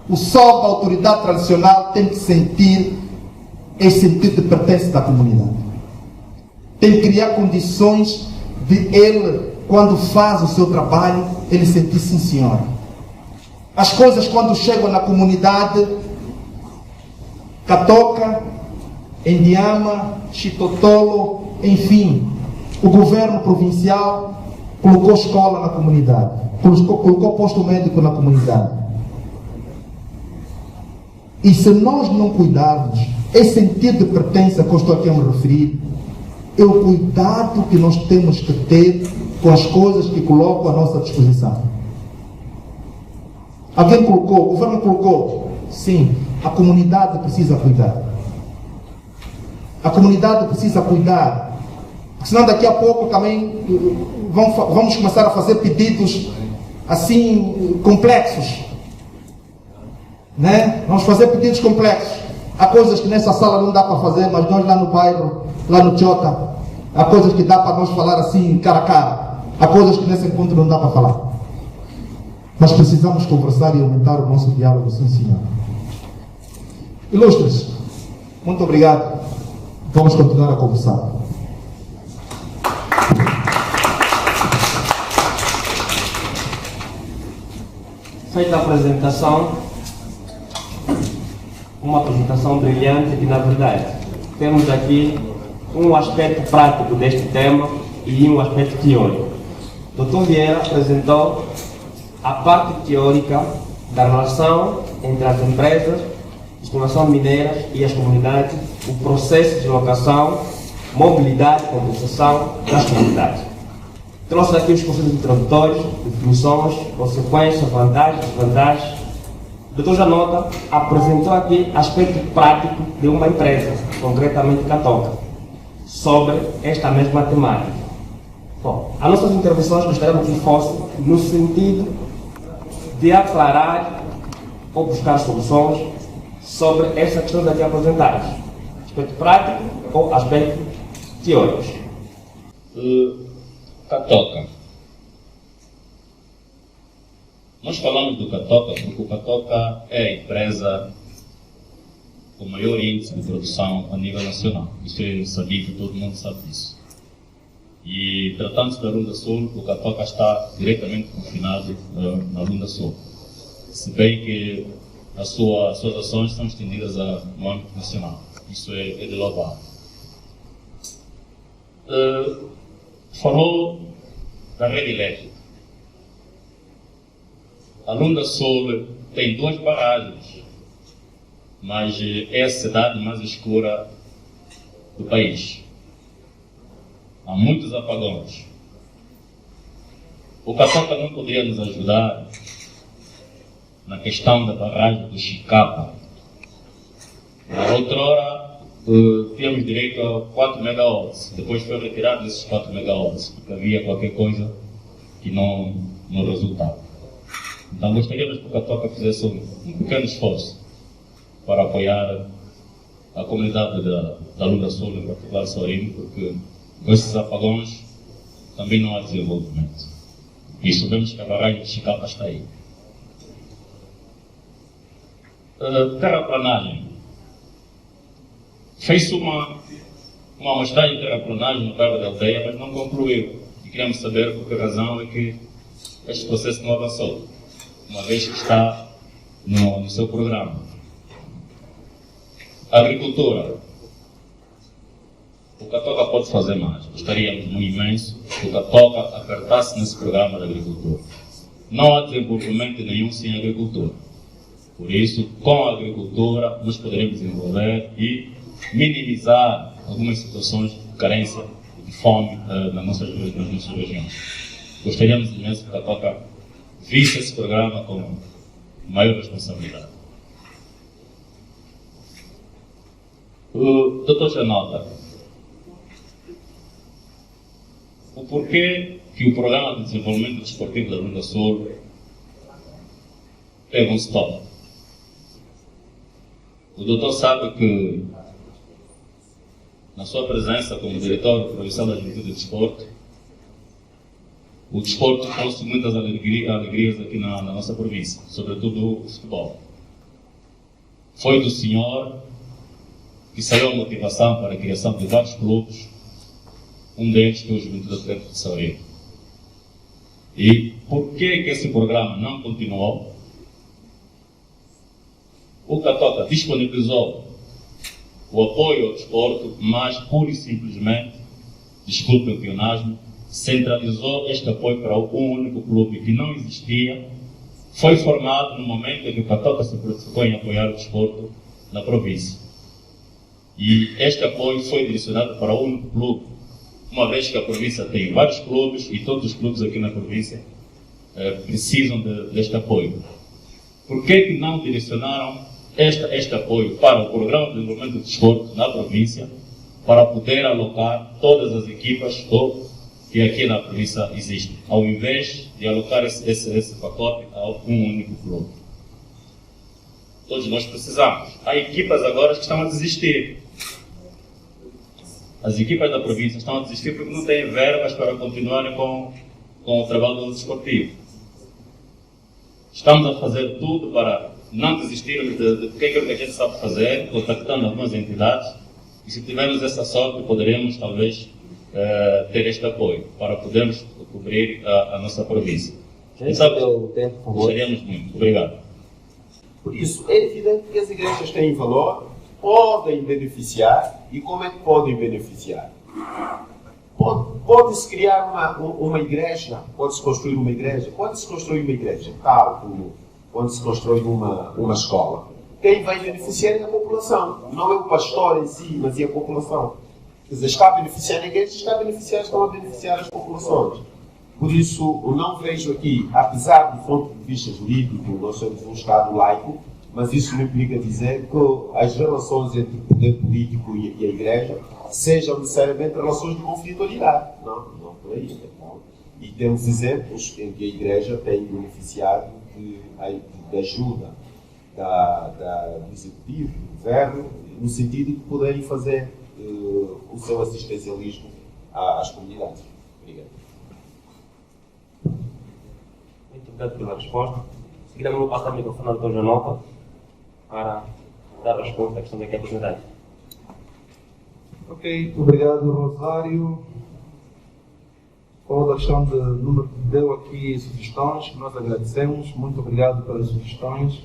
O SOB, a autoridade tradicional, tem que sentir esse sentido de pertença da comunidade. Tem que criar condições de ele, quando faz o seu trabalho, ele sentir sim, senhora. As coisas, quando chegam na comunidade, Catoca, Endiama, Chitotolo, enfim, o governo provincial colocou escola na comunidade, colocou posto médico na comunidade. E se nós não cuidarmos, esse sentido de pertença que eu estou aqui a me referir, é o cuidado que nós temos que ter com as coisas que colocam à nossa disposição. Alguém colocou, o governo colocou, sim, a comunidade precisa cuidar. A comunidade precisa cuidar, senão daqui a pouco também vamos começar a fazer pedidos assim complexos. Né? Vamos fazer pedidos complexos. Há coisas que nessa sala não dá para fazer, mas nós lá no bairro, lá no Chota, há coisas que dá para nós falar assim, cara a cara. Há coisas que nesse encontro não dá para falar. Mas precisamos conversar e aumentar o nosso diálogo, sim, senhor. Ilustres, muito obrigado. Vamos continuar a conversar. Feita a apresentação, uma apresentação brilhante e, na verdade, temos aqui um aspecto prático deste tema e um aspecto teórico. O Dr. Vieira apresentou a parte teórica da relação entre as empresas, exploração mineira e as comunidades, o processo de locação, mobilidade e compensação das comunidades. Trouxe aqui os conceitos introdutórios, definições, consequências, vantagens, desvantagens. O Dr. Janota apresentou aqui aspecto prático de uma empresa, concretamente Catoca, sobre esta mesma temática. Bom, as nossas intervenções gostaríamos que fossem no sentido de aclarar ou buscar soluções sobre essa questão daqui apresentadas. Aspecto prático ou aspecto teórico. Catoca. Nós falamos do Catoca porque o Catoca é a empresa com maior índice de produção a nível nacional. Isso é sabido, todo mundo sabe disso. E tratando-se da Lunda Sul, o Catoca está diretamente confinado na Lunda Sul. Se bem que as suas ações são estendidas no âmbito nacional. Isso é de louvar. Falou da rede elétrica. A Lunda Sul tem 2 barragens, mas é a cidade mais escura do país. Há muitos apagões. O Catoca não poderia nos ajudar na questão da barragem do Chicapa. Na outrora, tínhamos direito a 4 megawatts. Depois foi retirado esses 4 megawatts, porque havia qualquer coisa que não resultava. Então gostaríamos que o Catoca fizesse um pequeno esforço para apoiar a comunidade da Lunda Sul, em particular Sorino, porque com esses apagões também não há desenvolvimento. E sabemos que a barragem de Chicapa está aí. Terraplanagem. Fez-se uma amostragem de terraplanagem no bairro da aldeia, mas não concluiu. E queremos saber por que razão é que este processo não avançou, uma vez que está no seu programa. Agricultura. O Catoca pode fazer mais. Gostaríamos muito imenso que o Catoca apertasse nesse programa de agricultura. Não há desenvolvimento nenhum sem agricultura. Por isso, com a agricultura, nós poderemos desenvolver e minimizar algumas situações de carência e de fome nas nossas regiões. Gostaríamos imenso que o Catoca visse esse programa com maior responsabilidade. O Dr. Janota, o porquê que o Programa de Desenvolvimento Desportivo da Lunda Sul teve um stop? O doutor sabe que na sua presença como diretor da Promoção da Juventude e Desporto. O desporto trouxe muitas alegrias aqui na nossa província, sobretudo o futebol. Foi do senhor que saiu a motivação para a criação de vários clubes, um deles que é o Juventude Atlético de Saúde. E por que esse programa não continuou? O Catoca disponibilizou o apoio ao desporto, mas pura e simplesmente, desculpe o pionagem, centralizou este apoio para um único clube que não existia. Foi formado no momento em que o Catoca se preocupou em apoiar o desporto na província. E este apoio foi direcionado para um único clube, uma vez que a província tem vários clubes e todos os clubes aqui na província precisam deste apoio. Por que não direcionaram este apoio para o Programa de Desenvolvimento do Desporto na província, para poder alocar todas as equipas que aqui na província existem, ao invés de alocar esse pacote a um único clube? Todos nós precisamos. Há equipas agora que estão a desistir. As equipas da província estão a desistir porque não têm verbas para continuarem com o trabalho desportivo. Estamos a fazer tudo para não desistirmos do que a gente sabe fazer, contactando algumas entidades, e se tivermos essa sorte, poderemos talvez ter este apoio para podermos cobrir a nossa província. Gostaríamos muito. Obrigado. Por isso, é evidente que as igrejas têm valor, podem beneficiar. E como é que podem beneficiar? Pode-se criar uma igreja, pode-se construir uma igreja, tal como quando se constrói uma escola. Quem vai beneficiar é a população, não é o pastor em si, mas é a população. Quer dizer, está a beneficiar a igreja, estão a beneficiar as populações. Por isso, eu não vejo aqui, apesar do ponto de vista jurídico, nós somos um Estado laico, mas isso não implica dizer que as relações entre o poder político e a igreja sejam necessariamente relações de conflitualidade. Não por aí. E temos exemplos em que a igreja tem beneficiado da ajuda do executivo, do governo, no sentido de poderem fazer o seu assistencialismo às comunidades. Obrigado. Muito obrigado pela resposta. Seguidamente, vou passar o microfone ao Dr. Janota para dar a resposta à questão da oportunidade. Ok, obrigado, Rosário. Falou da questão do número que deu aqui sugestões, que nós agradecemos. Muito obrigado pelas sugestões.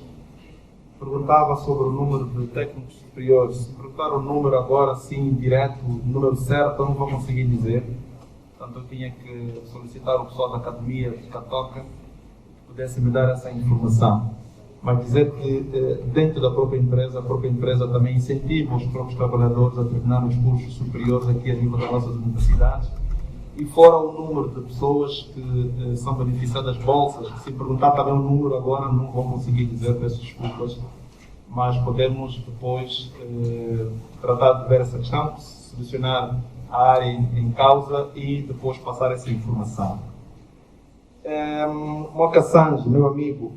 Perguntava sobre o número de técnicos superiores. Se perguntar o número agora, sim, direto, o número certo, eu não vou conseguir dizer. Portanto, eu tinha que solicitar o pessoal da Academia de Catoca que pudesse me dar essa informação. Mas dizer que dentro da própria empresa, a própria empresa também incentiva os próprios trabalhadores a terminar os cursos superiores aqui a nível das nossas universidades. E fora o número de pessoas que são beneficiadas bolsas, se perguntar também o número agora, não vou conseguir dizer, peço desculpas, mas podemos depois tratar de ver essa questão, selecionar a área em causa e depois passar essa informação. Moca Sanji, meu amigo,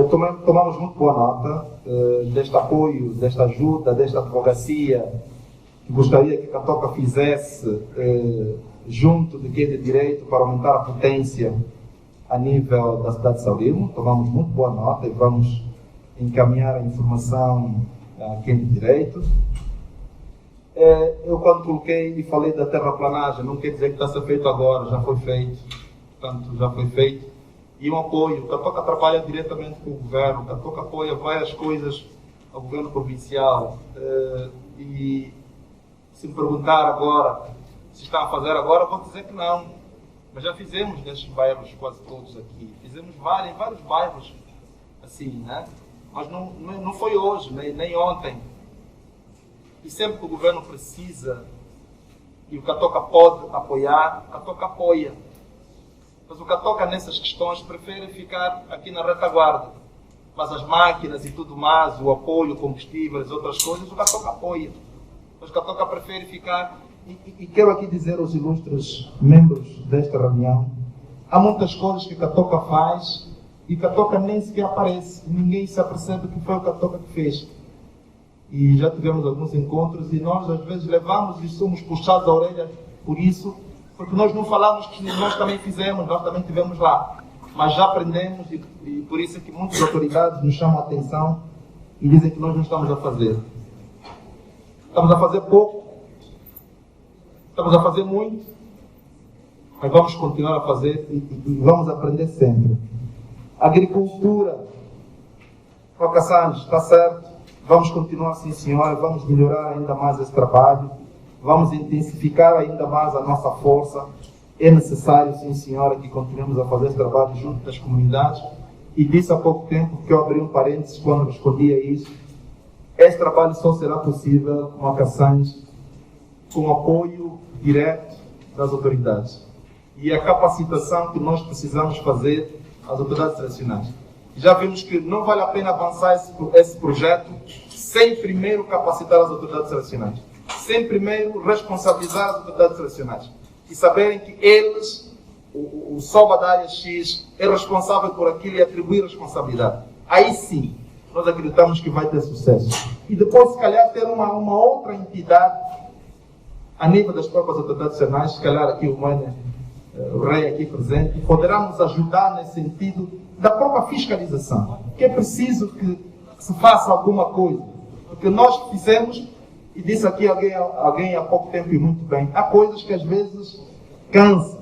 tomamos muito boa nota deste apoio, desta ajuda, desta advocacia que gostaria que a Catoca fizesse junto de quem é de direito para aumentar a potência a nível da cidade de Saurimo. Tomamos muito boa nota e vamos encaminhar a informação a quem é de direito. Eu quando coloquei e falei da terraplanagem, não quer dizer que está a ser feito agora, já foi feito. Portanto, já foi feito. E um apoio, o Catoca trabalha diretamente com o governo, o Catoca apoia várias coisas ao governo provincial. E se me perguntar agora se está a fazer agora, vou dizer que não. Mas já fizemos nestes bairros quase todos aqui. Fizemos em vários bairros assim, né? Mas não foi hoje, nem ontem. E sempre que o governo precisa e o Catoca pode apoiar, o Catoca apoia. Mas o Catoca nessas questões prefere ficar aqui na retaguarda. Mas as máquinas e tudo mais, o apoio, combustíveis, outras coisas, o Catoca apoia. Mas o Catoca prefere ficar... E quero aqui dizer aos ilustres membros desta reunião, há muitas coisas que o Catoca faz e Catoca nem sequer aparece. Ninguém se apercebe que foi o Catoca que fez. E já tivemos alguns encontros e nós às vezes levamos e somos puxados a orelha por isso, porque nós não falamos que nós também fizemos, nós também estivemos lá. Mas já aprendemos e por isso é que muitas autoridades nos chamam a atenção e dizem que nós não estamos a fazer. Estamos a fazer pouco, estamos a fazer muito, mas vamos continuar a fazer e vamos aprender sempre. Agricultura, Roca Santos, está certo, vamos continuar sim senhora, vamos melhorar ainda mais esse trabalho, vamos intensificar ainda mais a nossa força. É necessário sim senhora que continuemos a fazer esse trabalho junto das comunidades. E disse há pouco tempo, que eu abri um parênteses quando respondi a isso, esse trabalho só será possível com a Cassantes, com o apoio direto das autoridades e a capacitação que nós precisamos fazer às autoridades tradicionais. Já vimos que não vale a pena avançar esse projeto sem primeiro capacitar as autoridades tradicionais, sem primeiro responsabilizar as autoridades tradicionais e saberem que eles, o SOBA da área X, é responsável por aquilo e atribuir responsabilidade. Aí sim, nós acreditamos que vai ter sucesso. E depois, se calhar, ter uma outra entidade a nível das próprias autoridades tradicionais, se calhar aqui o Rei aqui presente, poderá nos ajudar nesse sentido da própria fiscalização, que é preciso que se faça alguma coisa, porque nós fizemos, e disse aqui alguém há pouco tempo e muito bem, há coisas que às vezes cansam.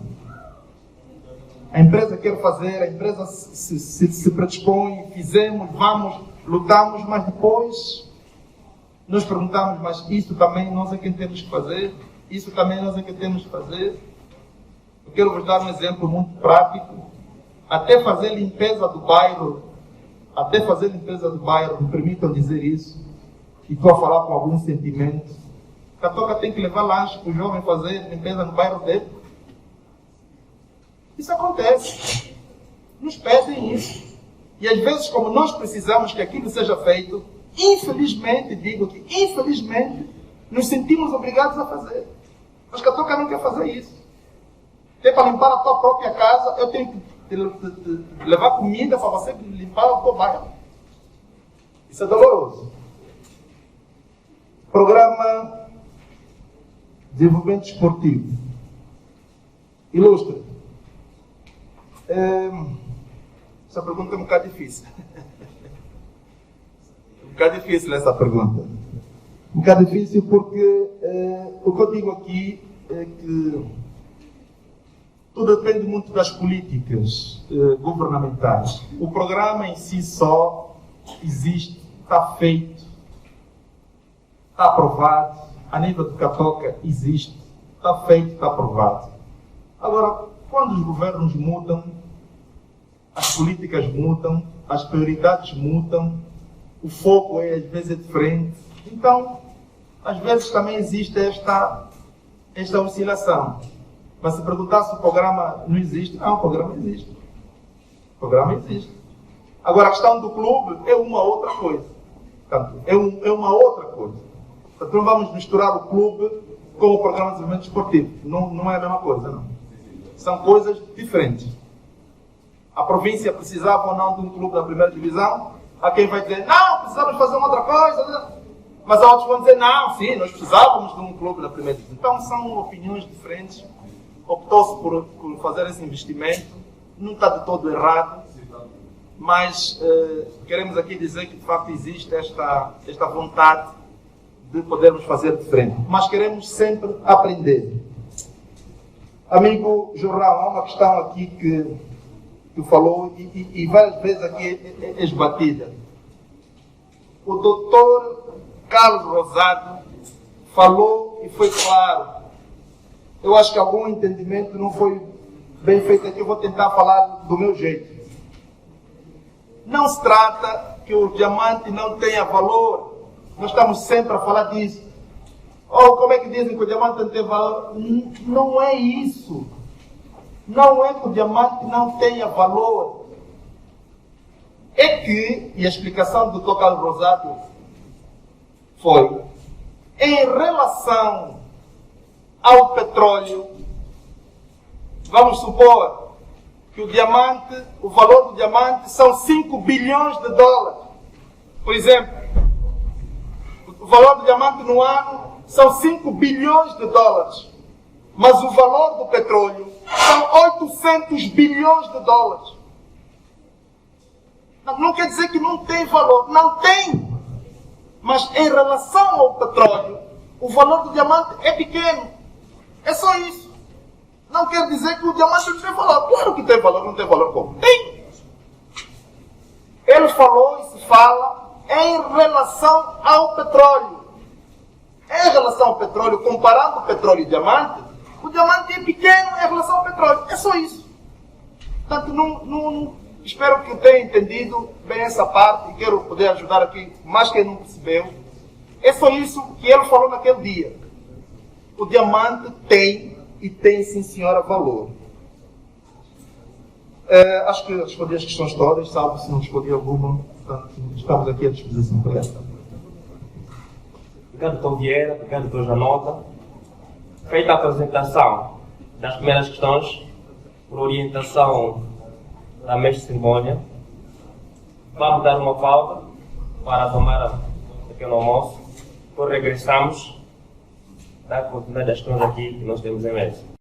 A empresa quer fazer, a empresa se predispõe, fizemos, vamos, lutamos, mas depois nos perguntamos, mas isso também nós é quem temos que fazer, isso também nós é quem temos que fazer. Eu quero vos dar um exemplo muito prático. Até fazer limpeza do bairro, me permitam dizer isso, e estou a falar com algum sentimento. Catoca tem que levar lanche para o jovem fazer limpeza no bairro dele. Isso acontece. Nos pedem isso. E às vezes, como nós precisamos que aquilo seja feito, infelizmente, nos sentimos obrigados a fazer. Mas Catoca não quer fazer isso. Tem para limpar a tua própria casa, eu tenho que levar comida para você limpar o teu bairro. Isso é doloroso. Programa de Desenvolvimento Esportivo. Ilustre. Essa pergunta é um bocado difícil. Um bocado difícil essa pergunta. Um bocado difícil porque o que eu digo aqui é que tudo depende muito das políticas governamentais. O programa em si só existe, está feito, está aprovado. A nível de Catoca existe, está feito, está aprovado. Agora, quando os governos mudam, as políticas mudam, as prioridades mudam, o foco às vezes é diferente. Então, às vezes também existe esta oscilação. Mas se perguntar se o programa não existe, não, o programa existe. O programa existe. Agora, a questão do clube é uma outra coisa. Portanto, é uma outra coisa. Portanto, não vamos misturar o clube com o programa de desenvolvimento esportivo. Não é a mesma coisa, não. São coisas diferentes. A província precisava ou não de um clube da primeira divisão? Há quem vai dizer, não, precisamos fazer uma outra coisa. Mas há outros vão dizer, não, sim, nós precisávamos de um clube da primeira divisão. Então, são opiniões diferentes. Optou-se por fazer esse investimento, não está de todo errado, mas queremos aqui dizer que de facto existe esta vontade de podermos fazer diferente, mas queremos sempre aprender. Amigo Jornal, há uma questão aqui que falou e várias vezes aqui é esbatida. O doutor Carlos Rosado falou e foi claro. Eu acho que algum entendimento não foi bem feito aqui, eu vou tentar falar do meu jeito. Não se trata que o diamante não tenha valor. Nós estamos sempre a falar disso. Ou como é que dizem que o diamante não tem valor? Não é isso. Não é que o diamante não tenha valor. É que, e a explicação do Dr. Carlos Rosado foi, em relação ao petróleo, vamos supor que o valor do diamante são 5 bilhões de dólares. Por exemplo, o valor do diamante no ano são 5 bilhões de dólares. Mas o valor do petróleo são 800 bilhões de dólares. Não quer dizer que não tem valor. Não tem. Mas em relação ao petróleo, o valor do diamante é pequeno. É só isso. Não quer dizer que o diamante não tem valor. Claro que tem valor, não tem valor como? Tem. Ele falou e se fala em relação ao petróleo. Em relação ao petróleo, comparando o petróleo e o diamante é pequeno em relação ao petróleo. É só isso. Portanto, espero que tenha entendido bem essa parte e quero poder ajudar aqui, mais quem não percebeu. É só isso que ele falou naquele dia. O diamante tem, e tem sim senhora, valor. Acho que respondi as questões todas, salvo se não respondi alguma. Portanto, estamos aqui à disposição para esta. Obrigado, Dr. Vieira, obrigado, Dr. Janota. Feita a apresentação das primeiras questões, por orientação da mestre de cerimônia, vamos dar uma pausa para tomar um pequeno almoço, depois regressamos, dar continuidade às questões aqui que nós temos em mesa.